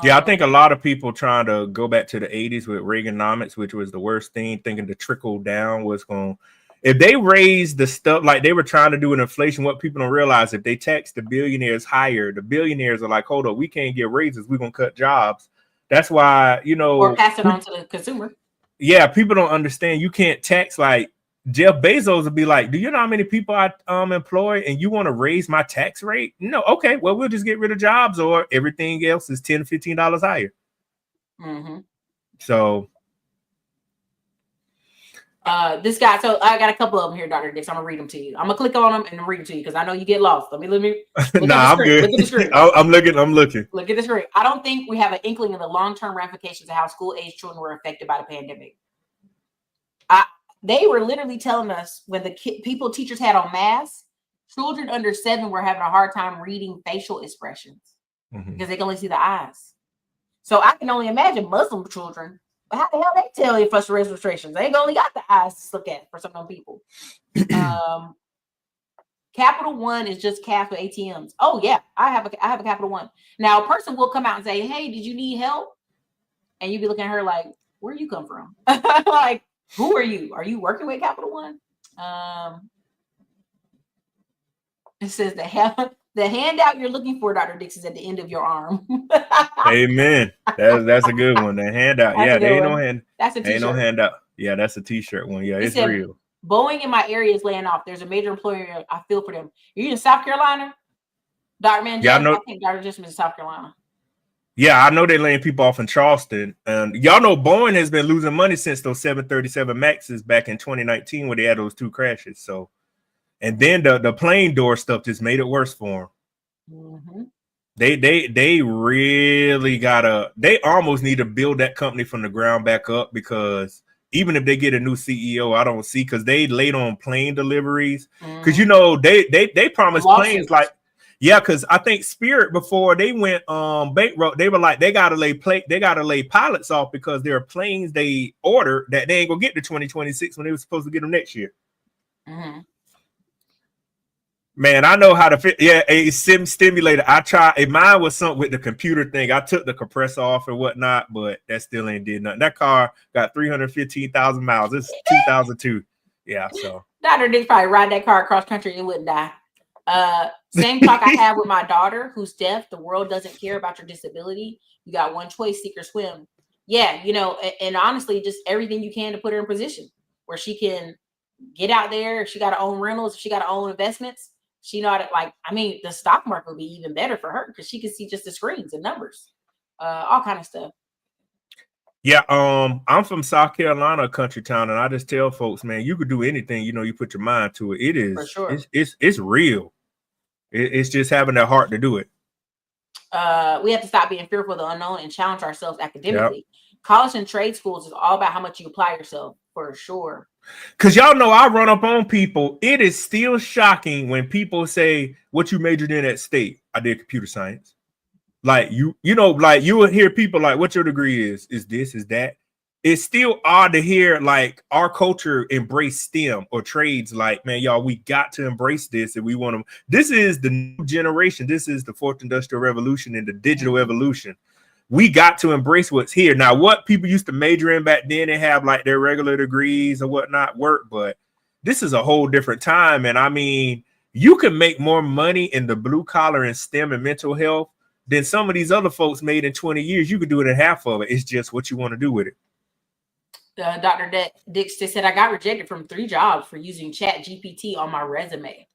Yeah, I think a lot of people trying to go back to the 80s with Reaganomics, which was the worst thing, thinking the trickle down was going. If they raised the stuff like they were trying to do with inflation, what people don't realize, if they tax the billionaires higher, the billionaires are like, hold up, we can't get raises. We're going to cut jobs. That's why, or pass it on to the consumer. Yeah, people don't understand. You can't tax like Jeff Bezos would be like, do you know how many people I employ and you want to raise my tax rate? No. Okay, well, we'll just get rid of jobs or everything else is $10, $15 higher. Mm-hmm. So this guy, so I got a couple of them here, Dr. Dix. I'm gonna read them to you. I'm gonna click on them and read them to you because I know you get lost. Let me nah, I'm good. Look at the screen. I'm looking. Look at the screen. I don't think we have an inkling of the long-term ramifications of how school-age children were affected by the pandemic. They were literally telling us when the teachers had on masks, children under 7 were having a hard time reading facial expressions because they can only see the eyes. So I can only imagine Muslim children. How the hell they tell you facial expressions? They ain't only got the eyes to look at for some of them people. Capital One is just cash with ATMs. Oh yeah, I have a Capital One. Now a person will come out and say, "Hey, did you need help?" And you be looking at her like, "Where you come from?" Like, who are you? Are you working with Capital One? It says the handout you're looking for, Dr. Dix, is at the end of your arm. Amen. That's a good one. The handout. Yeah, there ain't no hand. That's a t-shirt. Ain't no handout. Yeah, that's a t-shirt one. Yeah, it's real. Boeing in my area is laying off. There's a major employer. I feel for them. You're in South Carolina? Dr. Man, yeah, I think Dr. Justin is in South Carolina. Yeah, I know they're laying people off in Charleston. And y'all know Boeing has been losing money since those 737 Maxes back in 2019 when they had those 2 crashes. So, and then the plane door stuff just made it worse for them. Mm-hmm. They really they almost need to build that company from the ground back up because even if they get a new CEO, I don't see because they late on plane deliveries because they promised planes like. Yeah, because I think Spirit before they went bankrupt, they were like they gotta lay pilots off because there are planes they ordered that they ain't gonna get to 2026 when they were supposed to get them next year. Mm-hmm. Man, I know how to fit. Yeah, a sim stimulator. I tried. Mine was something with the computer thing. I took the compressor off and whatnot, but that still ain't did nothing. That car got 315,000 miles. It's 2002. Yeah, so Dr. Dick probably ride that car across country and wouldn't die. Same talk I have with my daughter who's deaf. The world doesn't care about your disability. You got one choice, sink or swim. Yeah, and honestly, just everything you can to put her in position where she can get out there. If she got her own rentals, if she got her own investments, she know how to the stock market would be even better for her because she can see just the screens and numbers, all kind of stuff. Yeah, I'm from South Carolina, a country town, and I just tell folks, man, you could do anything, you put your mind to it. It is for sure. It's real. It's just having that heart to do it. We have to stop being fearful of the unknown and challenge ourselves academically. Yep. College and trade schools is all about how much you apply yourself, for sure. Because y'all know I run up on people. It is still shocking when people say, what you majored in at State? I did computer science. Like you will hear people like, what your degree is this, is that? it's still odd to hear like our culture embrace STEM or trades. Like, man, y'all, we got to embrace this if we want to. This is the new generation. This is the fourth industrial revolution and the digital evolution. We got to embrace what's here. Now, what people used to major in back then and have like their regular degrees or whatnot work, but this is a whole different time. And I mean, you can make more money in the blue collar and STEM and mental health than some of these other folks made in 20 years. You could do it in half of it. It's just what you want to do with it. Dr. Dix just said, I got rejected from 3 jobs for using Chat GPT on my resume.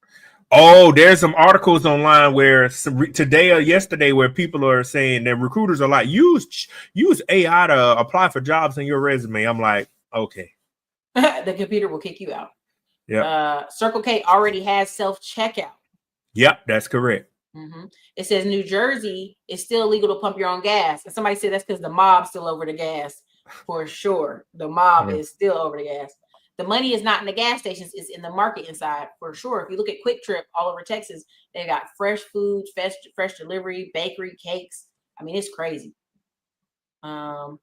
Oh, there's some articles online where today or yesterday where people are saying that recruiters are like, use AI to apply for jobs in your resume. I'm like, okay. The computer will kick you out. Yeah. Circle K already has self-checkout. Yep, that's correct. Mm-hmm. It says New Jersey is still illegal to pump your own gas. And somebody said that's because the mob's still over the gas. For sure. The mob is still over the gas. The money is not in the gas stations, it's in the market inside, for sure. If you look at Quick Trip all over Texas, they got fresh food, fresh delivery, bakery, cakes. I mean, it's crazy. Damn,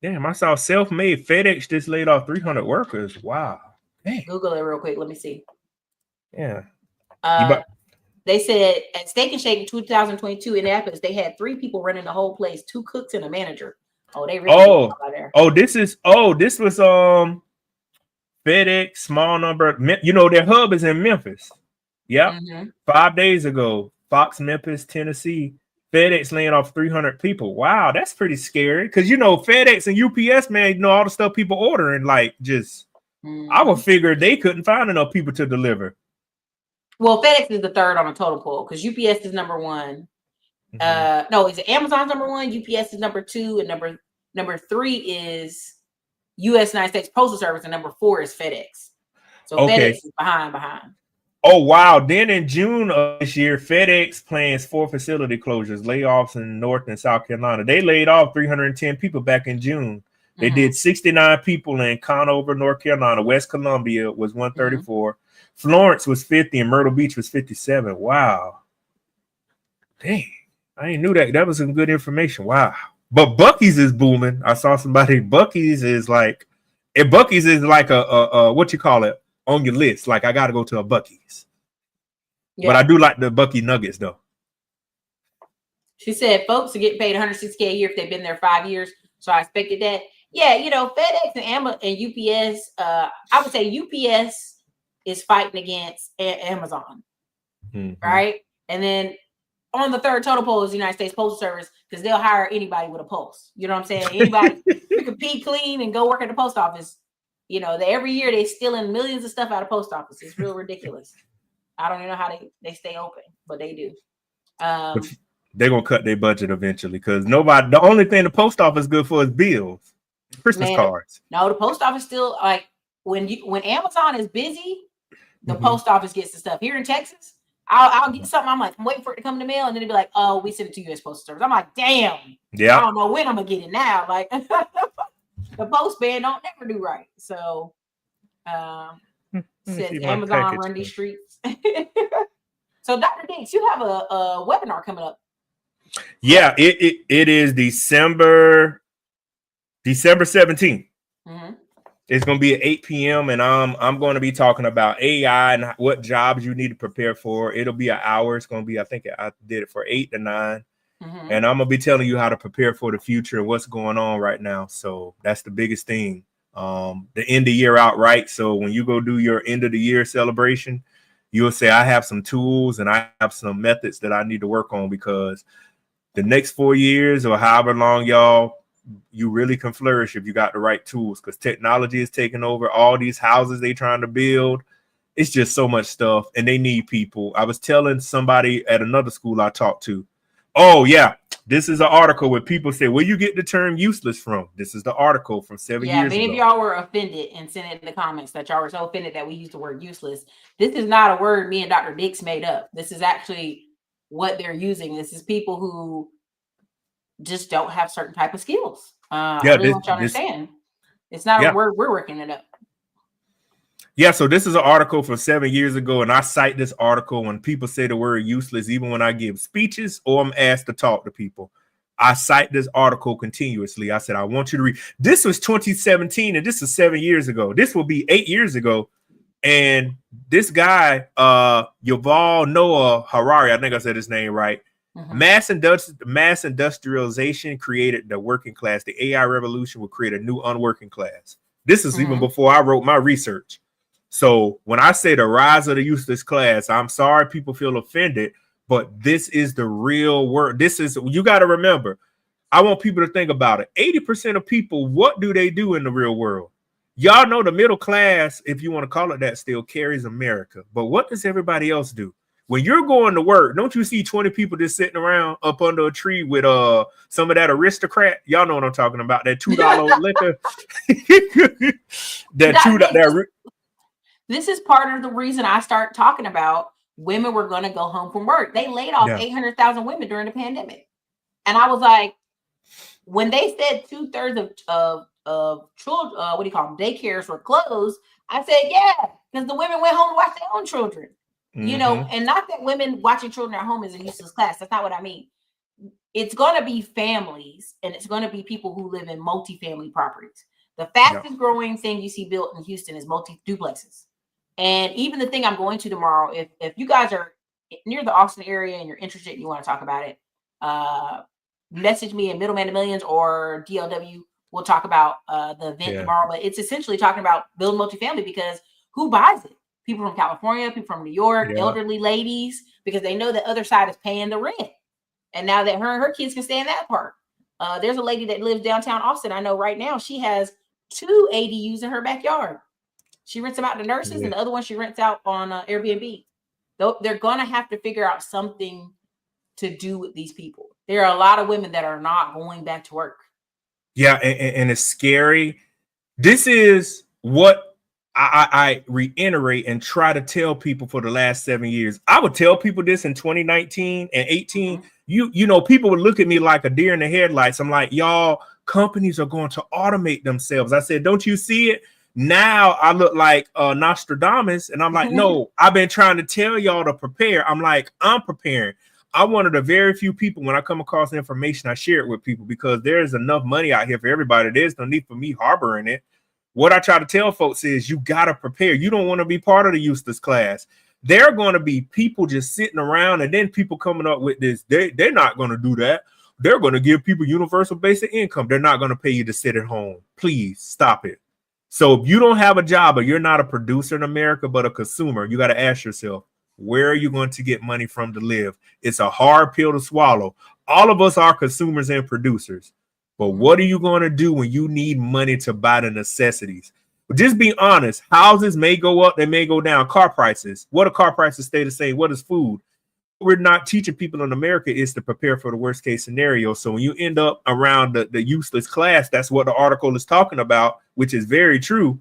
I saw self-made FedEx just laid off 300 workers. Wow. Dang. Google it real quick. Let me see. Yeah. They said at Steak and Shake in 2022 in Indianapolis, they had 3 people running the whole place, 2 cooks and a manager. Oh, they really there. This was FedEx, small number. You know, their hub is in Memphis. Yep. Mm-hmm. 5 days ago, Fox, Memphis, Tennessee, FedEx laying off 300 people. Wow, that's pretty scary. Because, you know, FedEx and UPS, man, you know, all the stuff people ordering, like just, I would figure they couldn't find enough people to deliver. Well, FedEx is the 3rd on the total poll because UPS is number 1. No, is it Amazon's number 1? UPS is number 2, and number 3 is U.S. United States Postal Service, and number 4 is FedEx. So FedEx is behind. Oh wow! Then in June of this year, FedEx plans 4 facility closures, layoffs in North and South Carolina. They laid off 310 people back in June. They did 69 people in Conover, North Carolina. West Columbia was 134. Florence was 50, and Myrtle Beach was 57. Wow. Dang. I didn't knew that. That was some good information. Wow. But Buc-ee's is booming. I saw somebody. Buc-ee's is like a what you call it on your list. Like I got to go to a Buc-ee's. Yeah. But I do like the Buc-ee nuggets though. She said folks are getting paid $160K a year if they've been there 5 years. So I expected that. Yeah, you know, FedEx and UPS. I would say UPS is fighting against Amazon, right? And then on the 3rd total poll is the United States Postal Service because they'll hire anybody with a pulse. You know what I'm saying? Anybody you can pee clean and go work at the post office. You know, every year they stealing millions of stuff out of post office. It's real ridiculous. I don't even know how they stay open, but they do. But they're gonna cut their budget eventually because the only thing the post office is good for is bills, Christmas cards. No, the post office still like when Amazon is busy, the post office gets the stuff. Here in Texas, I'll get something. I'm like, I'm waiting for it to come in the mail, and then they'll be like, "Oh, we sent it to U.S. Postal Service." I'm like, "Damn, yeah, I don't know when I'm gonna get it now." Like the postman don't never do right. So, says Amazon run these streets. So, Dr. Dix, you have a webinar coming up. Yeah, it is December 17th. It's going to be at 8 p.m. and I'm going to be talking about AI and what jobs you need to prepare for. It'll be an hour. It's going to be, I think I did it for 8 to 9. And I'm going to be telling you how to prepare for the future and what's going on right now. So that's the biggest thing. The end of year out, right? So when you go do your end of the year celebration, you'll say, I have some tools and I have some methods that I need to work on because the next 4 years or however long you really can flourish if you got the right tools because technology is taking over all these houses they trying to build. It's just so much stuff and they need people. I was telling somebody at another school I talked to, oh yeah, this is an article where people say, where you get the term useless from? This is the article from 7 years ago. Yeah, many of y'all were offended and sent it in the comments that y'all were so offended that we used the word useless. This is not a word me and Dr. Dix made up. This is actually what they're using. This is people who just don't have certain type of skills. I really want you to understand. It's not a word we're working it up. Yeah, so this is an article from 7 years ago, and I cite this article when people say the word useless, even when I give speeches or I'm asked to talk to people. I cite this article continuously. I said, I want you to read. This was 2017, and this is 7 years ago. This will be 8 years ago. And this guy, Yuval Noah Harari, I think I said his name right. Mass industrialization created the working class. The AI revolution will create a new unworking class. This is even before I wrote my research. So when I say the rise of the useless class, I'm sorry people feel offended, but this is the real world. This is, you got to remember, I want people to think about it. 80% of people, what do they do in the real world? Y'all know the middle class, if you want to call it that, still carries America. But what does everybody else do? When you're going to work, don't you see 20 people just sitting around up under a tree with some of that aristocrat? Y'all know what I'm talking about. That $2 liquor. This is part of the reason I start talking about women were going to go home from work. They laid off 800,000 women during the pandemic. And I was like, when they said 2/3 of children, what do you call them, daycares were closed, I said, yeah, because the women went home to watch their own children. You know, and not that women watching children at home is a useless class. That's not what I mean. It's going to be families, and it's going to be people who live in multifamily properties. The fastest growing thing you see built in Houston is multi-duplexes. And even the thing I'm going to tomorrow, if you guys are near the Austin area and you're interested and you want to talk about it, message me at Middleman to Millions or DLW. We'll talk about the event tomorrow. But it's essentially talking about building multifamily, because who buys it? People from California, people from New York, elderly ladies, because they know the other side is paying the rent. And now that her and her kids can stay in that part. There's a lady that lives downtown Austin. I know right now she has 2 ADUs in her backyard. She rents them out to nurses, and the other one she rents out on Airbnb. They're going to have to figure out something to do with these people. There are a lot of women that are not going back to work. Yeah, and it's scary. This is what I reiterate and try to tell people for the last 7 years. I would tell people this in 2019 and 18. You know, people would look at me like a deer in the headlights. I'm like, y'all, companies are going to automate themselves. I said, don't you see it? Now I look like Nostradamus, and I'm like, no, I've been trying to tell y'all to prepare. I'm like, I'm preparing. I'm one of the very few people, when I come across information, I share it with people, because there's enough money out here for everybody. There's no need for me harboring it. What I try to tell folks is you got to prepare. You don't want to be part of the useless class. There are going to be people just sitting around, and then people coming up with this. They're not going to do that. They're going to give people universal basic income. They're not going to pay you to sit at home. Please stop it. So if you don't have a job, or you're not a producer in America, but a consumer, you got to ask yourself, where are you going to get money from to live? It's a hard pill to swallow. All of us are consumers and producers. But what are you going to do when you need money to buy the necessities? Just be honest. Houses may go up, they may go down. Car prices. What do car prices stay the same? What is food? What we're not teaching people in America is to prepare for the worst case scenario. So when you end up around the useless class, that's what the article is talking about, which is very true.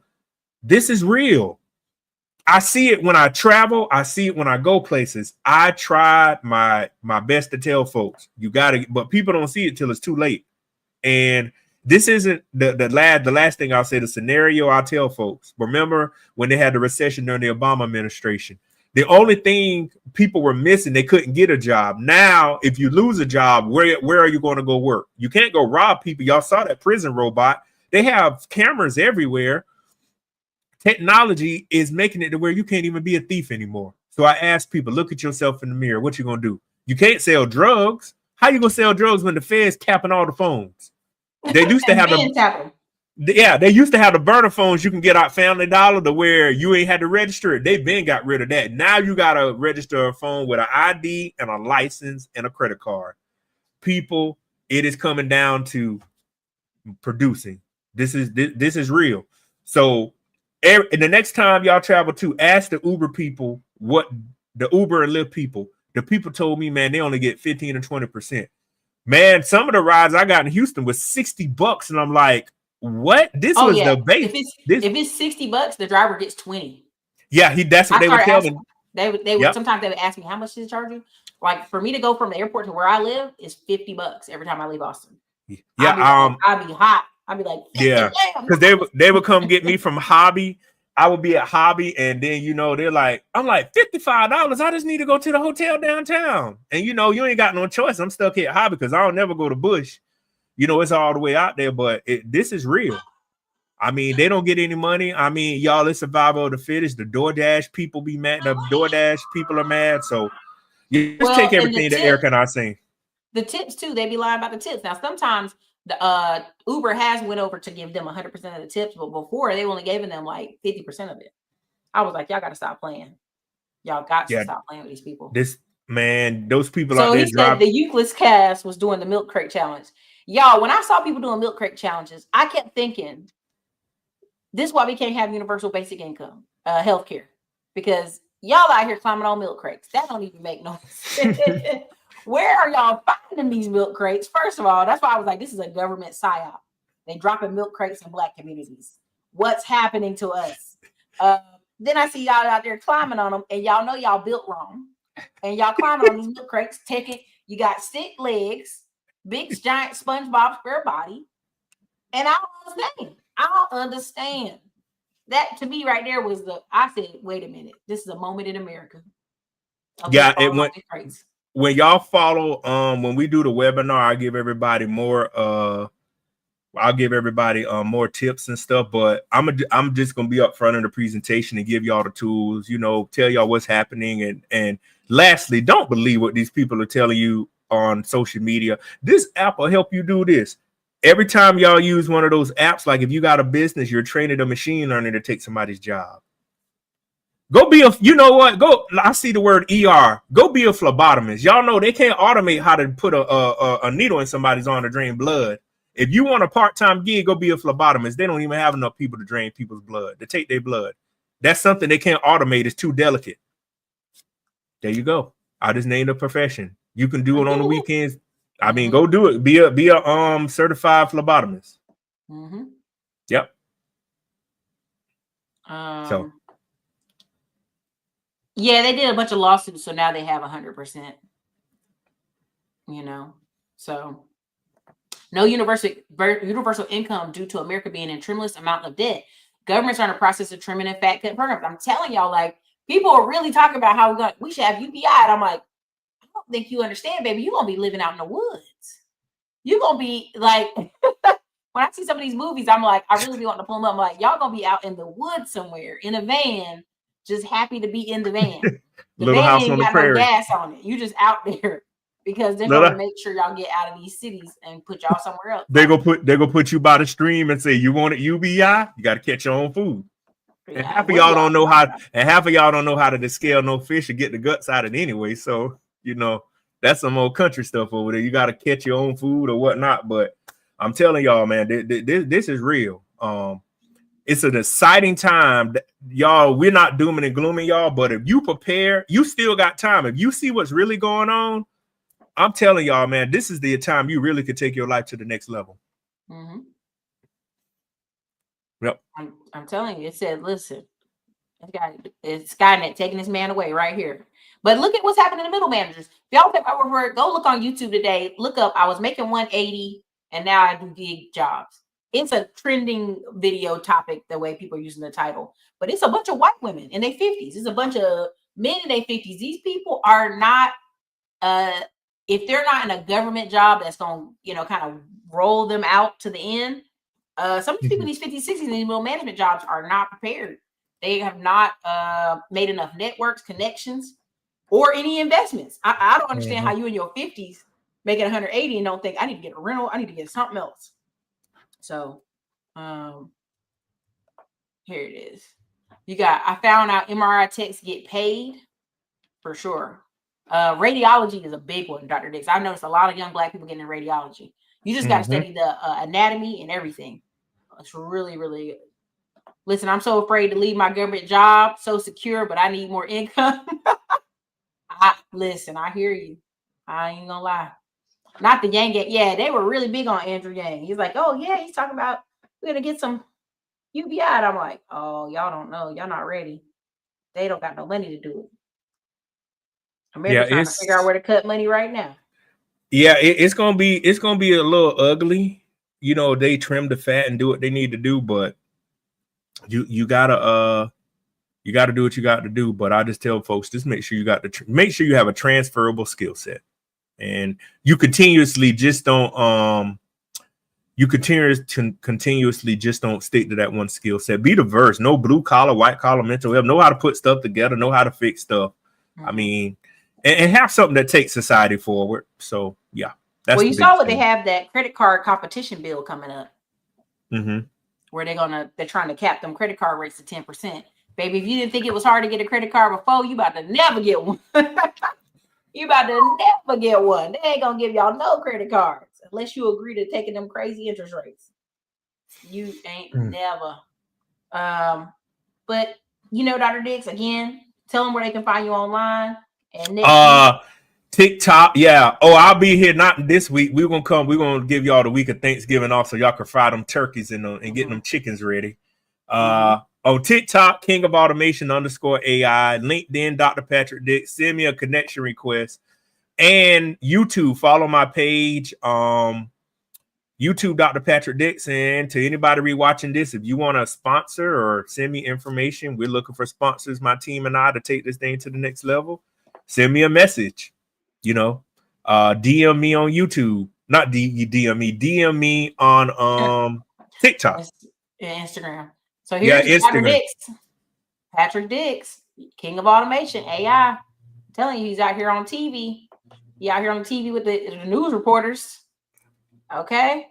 This is real. I see it when I travel. I see it when I go places. I tried my best to tell folks, you got to, but people don't see it till it's too late. And this isn't the last thing I'll say, the scenario I'll tell folks. Remember when they had the recession during the Obama administration? The only thing people were missing, they couldn't get a job. Now, if you lose a job, where are you going to go work? You can't go rob people. Y'all saw that prison robot. They have cameras everywhere. Technology is making it to where you can't even be a thief anymore. So I ask people, look at yourself in the mirror. What you going to do? You can't sell drugs. How you going to sell drugs when the Fed's capping all the phones? They used to have they used to have the burner phones you can get out Family Dollar, to where you ain't had to register it. They've been got rid of that. Now you got to register a phone with an ID and a license and a credit card. People, it is coming down to producing. This is real. So and the next time y'all travel to, ask the Uber people, what the Uber and Lyft people, the people told me, man, they only get 15 or 20%. Man, some of the rides I got in Houston was $60, and I'm like, what? This was the base. If it's $60, the driver gets 20. Yeah, that's what they would tell me. They would sometimes they would ask me, how much is it charging? Like for me to go from the airport to where I live is $50 every time I leave Austin. Yeah, I'd be hot. I'd be like, yeah, because they would come get me from Hobby. I would be at Hobby, and then they're like, I'm like $55. I just need to go to the hotel downtown, and you ain't got no choice. I'm stuck here at Hobby because I don't never go to Bush. It's all the way out there, but this is real. I mean, they don't get any money. I mean, y'all, it's survival of the fittest. The DoorDash people be mad. The DoorDash people are mad. So you just take everything that Eric and I saying. The tips too. They be lying about the tips. Now, sometimes the Uber has went over to give them 100% of the tips, but before they only gave them like 50% of it. I was like, y'all got to stop playing. Y'all got to stop playing with these people. Those people so out there. He said the Euclid cast was doing the milk crate challenge. Y'all, when I saw people doing milk crate challenges, I kept thinking, this is why we can't have universal basic income, healthcare, because y'all out here climbing on milk crates. That don't even make no sense. Where are y'all finding these milk crates? First of all, that's why I was like, this is a government psyop. They dropping milk crates in Black communities. What's happening to us? Then I see y'all out there climbing on them, and y'all know y'all built wrong. And y'all climbing on these milk crates, you got stick legs, big giant SpongeBob square body. And I don't understand. That to me right there was I said, wait a minute, this is a moment in America. Yeah, when y'all follow, when we do the webinar, I give everybody more more tips and stuff, but I'm just gonna be up front in the presentation and give y'all the tools, tell y'all what's happening. And lastly, don't believe what these people are telling you on social media. This app will help you do this. Every time y'all use one of those apps, like if you got a business, you're training a machine learning to take somebody's job. Go be I see the word ER. Go be a phlebotomist. Y'all know they can't automate how to put a needle in somebody's arm to drain blood. If you want a part-time gig, go be a phlebotomist. They don't even have enough people to drain people's blood, to take their blood. That's something they can't automate. It's too delicate. There you go. I just named a profession. You can do it on the weekends. I mean, go do it. Be a certified phlebotomist. Mm-hmm. Yep. Yeah, they did a bunch of lawsuits, so now they have 100%. So no universal income due to America being in tremendous amount of debt. Governments are in the process of trimming and fat cut programs. I'm telling y'all, like, people are really talking about how we should have UBI, and I'm like, I don't think you understand, baby. You're gonna be living out in the woods. You're gonna be like, when I see some of these movies, I'm like, I really be wanting to pull them up. I'm like, y'all gonna be out in the woods somewhere in a van, just happy to be in the van. The Little van house ain't on the got prairie. no gas on it. You just out there because they're gonna make sure y'all get out of these cities and put y'all somewhere else. They go put you by the stream and say, you want it UBI? You got to catch your own food. And half of y'all don't know how. And half of y'all don't know how to scale no fish or get the guts out of it anyway. So that's some old country stuff over there. You got to catch your own food or whatnot. But I'm telling y'all, man, this is real. It's an exciting time, y'all. We're not dooming and glooming, y'all. But if you prepare, you still got time. If you see what's really going on, I'm telling y'all, man, this is the time you really could take your life to the next level. Mm-hmm. Yep. I'm telling you, it said, listen, it's Skynet taking this man away right here. But look at what's happening to middle managers. If y'all take my word for it, go look on YouTube today. Look up, I was making 180 and now I do gig jobs. It's a trending video topic, the way people are using the title. But it's a bunch of white women in their 50s. It's a bunch of men in their 50s. These people are not, if they're not in a government job that's going to, kind of roll them out to the end, some of these people in these 50s, 60s, in these middle management jobs are not prepared. They have not made enough networks, connections, or any investments. I don't understand how you in your 50s making 180 and don't think, I need to get a rental, I need to get something else. So here it is. I found out MRI techs get paid for sure. Radiology is a big one, Dr. Dix. I've noticed a lot of young Black people getting in radiology. You just got to study the anatomy and everything. It's really, really good. Listen, I'm so afraid to leave my government job, so secure, but I need more income. I hear you. I ain't gonna lie. Not the Yang. Yeah, they were really big on Andrew Yang. He's like, oh yeah, he's talking about we're gonna get some UBI. And I'm like, oh, y'all don't know. Y'all not ready. They don't got no money to do it. America's trying to figure out where to cut money right now. Yeah, it's gonna be a little ugly. They trim the fat and do what they need to do, but you gotta do what you got to do. But I just tell folks, just make sure you got make sure you have a transferable skill set, and you continuously just don't continuously just don't stick to that one skill set. Be diverse. No blue collar, white collar, mental health. Know how to put stuff together. Know how to fix stuff. I mean, and have something that takes society forward. So yeah, that's well, you saw what they have, that credit card competition bill coming up, where they're trying to cap them credit card rates to 10%. Baby, if you didn't think it was hard to get a credit card before, you about to never get one. You about to never get one. They ain't gonna give y'all no credit cards unless you agree to taking them crazy interest rates. You ain't never. But you know, Dr. Dix, again, tell them where they can find you online. And next TikTok, yeah. Oh, I'll be here not this week. We're gonna give y'all the week of Thanksgiving off so y'all can fry them turkeys and getting them chickens ready. On TikTok, King of Automation _AI, LinkedIn, Dr. Patrick Dix. Send me a connection request. And YouTube, follow my page. YouTube, Dr. Patrick Dix. And to anybody rewatching this, if you want to sponsor or send me information, we're looking for sponsors, my team and I, to take this thing to the next level. Send me a message. DM me on YouTube. Not DM me. DM me on TikTok. Instagram. So here's Dr. Dix. Patrick Dix, King of Automation, AI. I'm telling you, he's out here on TV. He's out here on TV with the news reporters. Okay.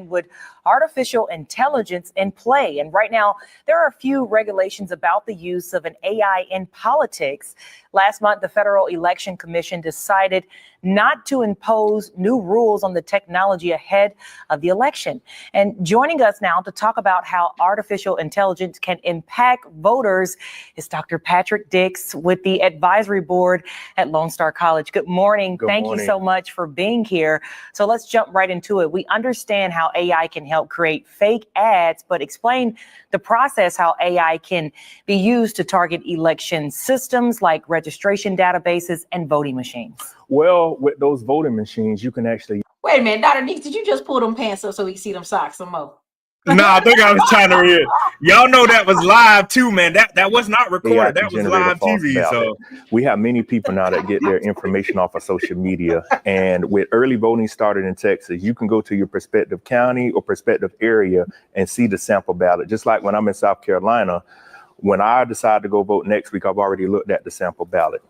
With artificial intelligence in play. And right now, there are a few regulations about the use of an AI in politics. Last month, the Federal Election Commission decided not to impose new rules on the technology ahead of the election. And joining us now to talk about how artificial intelligence can impact voters is Dr. Patrick Dix with the advisory board at Lone Star College. Good morning. Thank you so much for being here. So let's jump right into it. We understand how AI can help create fake ads, but explain the process, how AI can be used to target election systems like registration databases and voting machines. Well, with those voting machines, you can actually. Wait a minute, Dr. Dix, did you just pull them pants up so we can see them socks some more? No, I think I was trying to read. Y'all know that was live too, man. That was not recorded. That was live TV. So we have many people now that get their information off of social media. And with early voting started in Texas, you can go to your prospective county or prospective area and see the sample ballot. Just like when I'm in South Carolina, when I decide to go vote next week, I've already looked at the sample ballot.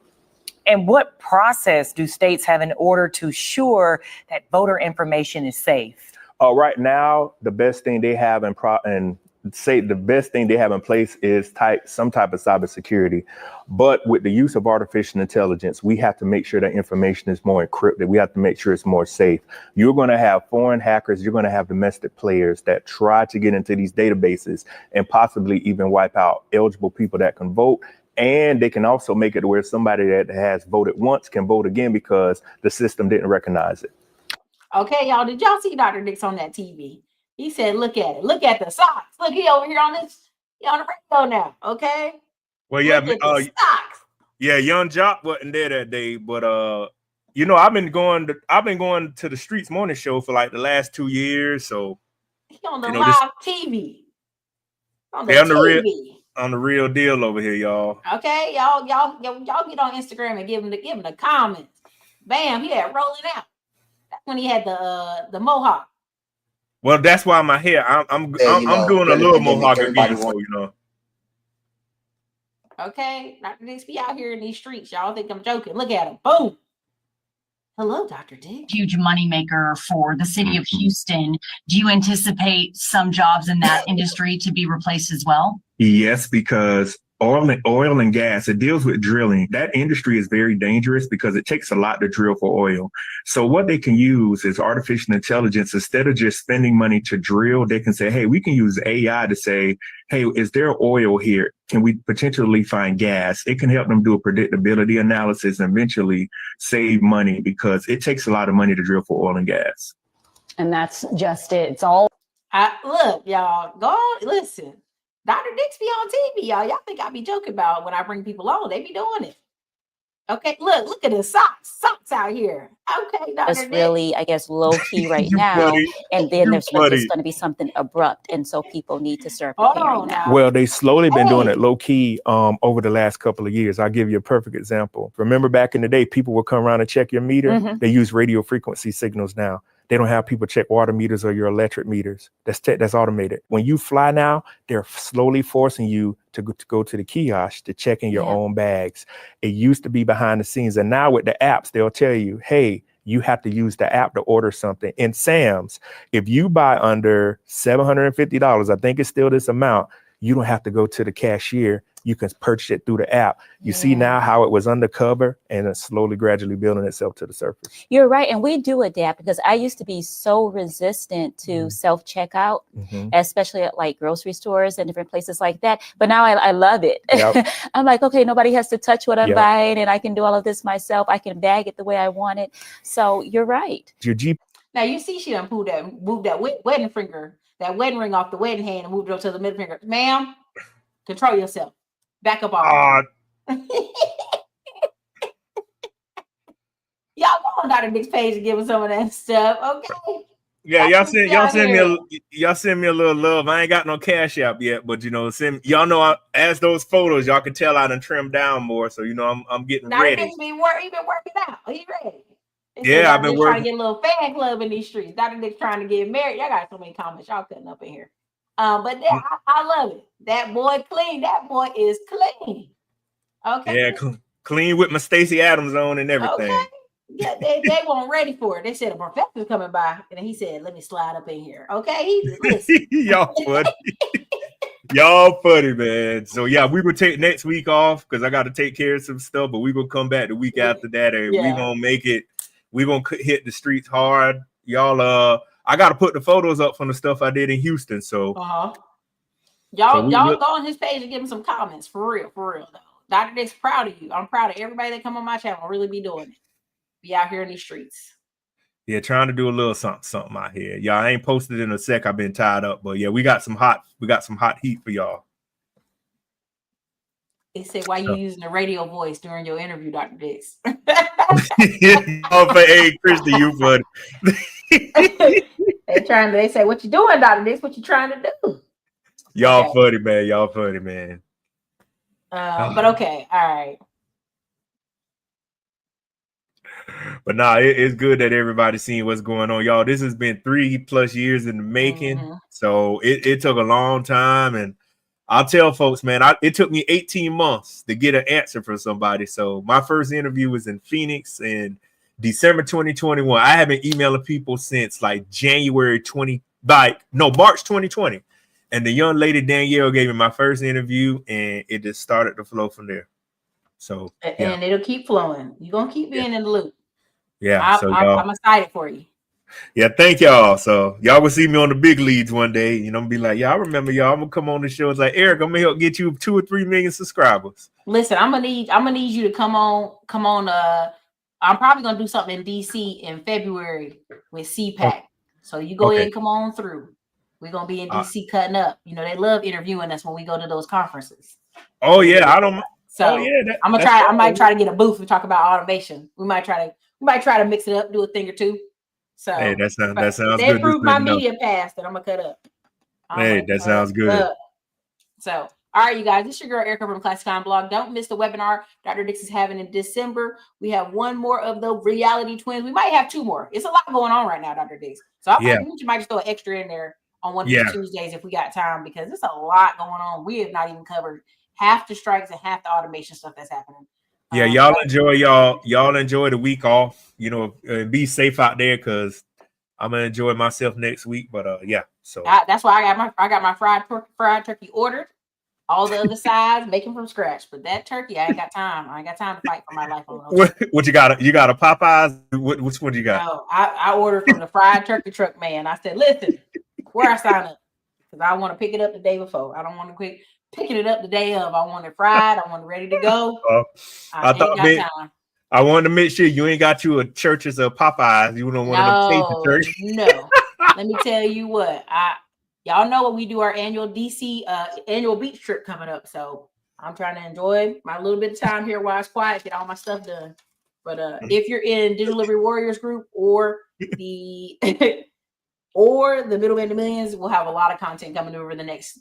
And what process do states have in order to ensure that voter information is safe? Right now, the best thing they have in place is some type of cybersecurity. But with the use of artificial intelligence, we have to make sure that information is more encrypted. We have to make sure it's more safe. You're going to have foreign hackers. You're going to have domestic players that try to get into these databases and possibly even wipe out eligible people that can vote. And they can also make it where somebody that has voted once can vote again because the system didn't recognize it. Okay, y'all, did y'all see Dr. Dix on that TV? He said, look at it. Look at the socks. Look, he over here on this. He on the radio now, okay? Well, yeah, socks. Yeah, Young Jock wasn't there that day, but I've been going to the Streets Morning Show for like the last 2 years. So he on the live TV. On the TV. On the real deal over here, y'all. Okay, y'all get on Instagram and give him the comments. Bam, he had rolling out. That's when he had the mohawk. Well, that's why my hair. I'm doing a little mohawk again, so Okay, Dr. Dix be out here in these streets. Y'all think I'm joking? Look at him. Boom. Hello, Dr. Dix. Huge moneymaker for the city of Houston. Do you anticipate some jobs in that industry to be replaced as well? Yes, because oil and gas, it deals with drilling. That industry is very dangerous because it takes a lot to drill for oil. So what they can use is artificial intelligence. Instead of just spending money to drill, they can say, hey, we can use AI to say, hey, is there oil here? Can we potentially find gas? It can help them do a predictability analysis and eventually save money because it takes a lot of money to drill for oil and gas. And that's just it. It's all. Look, y'all, go on, listen. Dr. Dix be on TV, y'all. Y'all think I be joking about when I bring people on. They be doing it. Okay, look at the socks out here. Okay, Dr. It's Nick. really, I guess, low key right You now, funny. and then You there's funny. going to be something abrupt, and so people need to start Hold preparing on now. now. Well, they slowly been doing Hey. it low key over the last couple of years. I'll give you a perfect example. Remember back in the day, people would come around and check your meter. Mhm. They use radio frequency signals now. They don't have people check water meters or your electric meters. That's automated. When you fly now, they're slowly forcing you to go to the kiosk to check in your Yeah. own bags. It used to be behind the scenes, and now with the apps, they'll tell you, hey, you have to use the app to order something. In Sam's, if you buy under $750, I think it's still this amount, you don't have to go to the cashier. You can purchase it through the app. You see now how it was undercover and it's slowly, gradually building itself to the surface. You're right. And we do adapt because I used to be so resistant to self-checkout, especially at like grocery stores and different places like that. But now I love it. Yep. I'm like, okay, nobody has to touch what I'm Yep. buying and I can do all of this myself. I can bag it the way I want it. So you're right. Your Jeep. Now you see she done moved that wedding finger, that wedding ring off the wedding hand and moved it up to the middle finger. Ma'am, control yourself. Back up off. Y'all go on Dr. Nick's page and give him some of that stuff, okay? Yeah, y'all send here. me a little love. I ain't got no cash app yet, but you know, y'all know as those photos, y'all can tell I done trimmed down more. So you know, I'm getting Dr. ready. Nick's he been working out. He ready. Yeah, I've been trying working. to get a little fan club in these streets. Dr. Nick's trying to get married. Y'all got so many comments y'all cutting up in here. But yeah, I love it. That boy clean. That boy is clean. Okay. Yeah, clean with my Stacey Adams on and everything. Okay. Yeah, they weren't ready for it. They said a professor's coming by, and he said, "Let me slide up in here." Okay, listen. Y'all funny. Y'all funny, man. So yeah, we will take next week off because I got to take care of some stuff, but we will come back the week after that, and we gonna make it. We gonna hit the streets hard, y'all. I got to put the photos up from the stuff I did in Houston. So Y'all go on his page and give him some comments for real though. Dr. Nick's proud of you. I'm proud of everybody that come on my channel. Really be doing it. Be out here in these streets. Yeah, trying to do a little something out here. Y'all, I ain't posted in a sec. I've been tied up, but yeah, we got some hot heat for y'all. They said, "Why you using the radio voice during your interview, Dr. Dix?" Hey, Christy, you funny. They say, "What you doing, Dr. Dix? What you trying to do?" Y'all funny, man. Y'all funny, man. But okay, all right. But nah, it's good that everybody's seeing what's going on, y'all. This has been 3+ years in the making, so it took a long time, and I'll tell folks, man, it took me 18 months to get an answer from somebody. So my first interview was in Phoenix in December 2021. I have been emailing people since like March 2020. And the young lady Danielle gave me my first interview, and it just started to flow from there. So and it'll keep flowing. You're gonna keep being in the loop. Yeah, I'm excited for you. Yeah, thank y'all. So y'all will see me on the big leads one day. You know, be like, yeah, I remember y'all. I'm gonna come on the show. It's like, Eric, I'm gonna help get you 2 or 3 million subscribers. Listen, I'm gonna need you to come on. I'm probably gonna do something in DC in February with CPAC. So you go ahead and come on through. We're gonna be in DC cutting up. You know, they love interviewing us when we go to those conferences. Oh yeah, I don't. So I'm gonna try. Cool. I might try to get a booth and talk about automation. We might try to mix it up, do a thing or two. So hey, that sounds they good. approved my media pass that I'm gonna cut up. Hey, that sounds good. So, all right, you guys, this is your girl Erica from Classic Climb Blog. Don't miss the webinar Dr. Dix is having in December. We have one more of the reality twins. We might have 2 more. It's a lot going on right now, Dr. Dix. So I think you might just throw an extra in there on one of these Tuesdays if we got time, because there's a lot going on. We have not even covered half the strikes and half the automation stuff that's happening. Yeah, y'all enjoy the week off. You know, be safe out there, because I'm gonna enjoy myself next week. But yeah, so that's why I got my fried turkey ordered. All the other sides, make them from scratch. But that turkey, I ain't got time. I ain't got time to fight for my life on those. What you got? You got a Popeyes? Which one you got? No, I ordered from the fried turkey truck man. I said, listen, where I sign up, because I want to pick it up the day before. I don't want to quit picking it up the day of. I want it fried. I want it ready to go. I ain't got time. I wanted to make sure you ain't got you a Church's or Popeyes. You don't want to church. No. Let me tell you what. Y'all know what we do, our annual DC annual beach trip coming up. So I'm trying to enjoy my little bit of time here while it's quiet, get all my stuff done. But if you're in Digital Liberty Warriors group or the or the Middleman to Millions, we'll have a lot of content coming over the next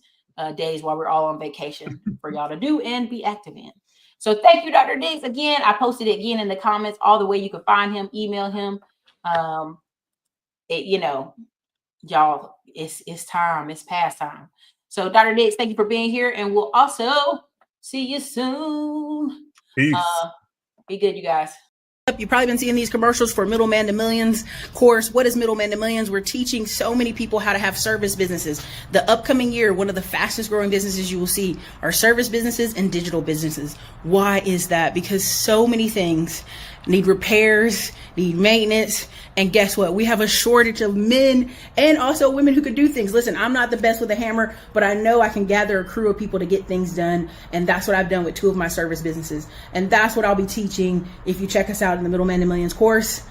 days while we're all on vacation for y'all to do and be active in. So thank you, Dr. Diggs. Again, I posted it again in the comments, all the way you can find him, email him. Y'all, it's time, it's past time. So Dr. Diggs, thank you for being here, and we'll also see you soon. Peace. Be good, you guys. You've probably been seeing these commercials for Middleman to Millions course. What is Middleman to Millions? We're teaching so many people how to have service businesses. The upcoming year, one of the fastest growing businesses you will see are service businesses and digital businesses. Why is that? Because so many things need repairs, need maintenance, and guess what? We have a shortage of men and also women who could do things. Listen, I'm not the best with a hammer, but I know I can gather a crew of people to get things done, and that's what I've done with 2 of my service businesses. And that's what I'll be teaching if you check us out in the Middleman to Millions course.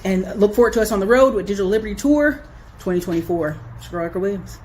And look forward to us on the road with Digital Liberty Tour 2024. It's Girl Erica Williams.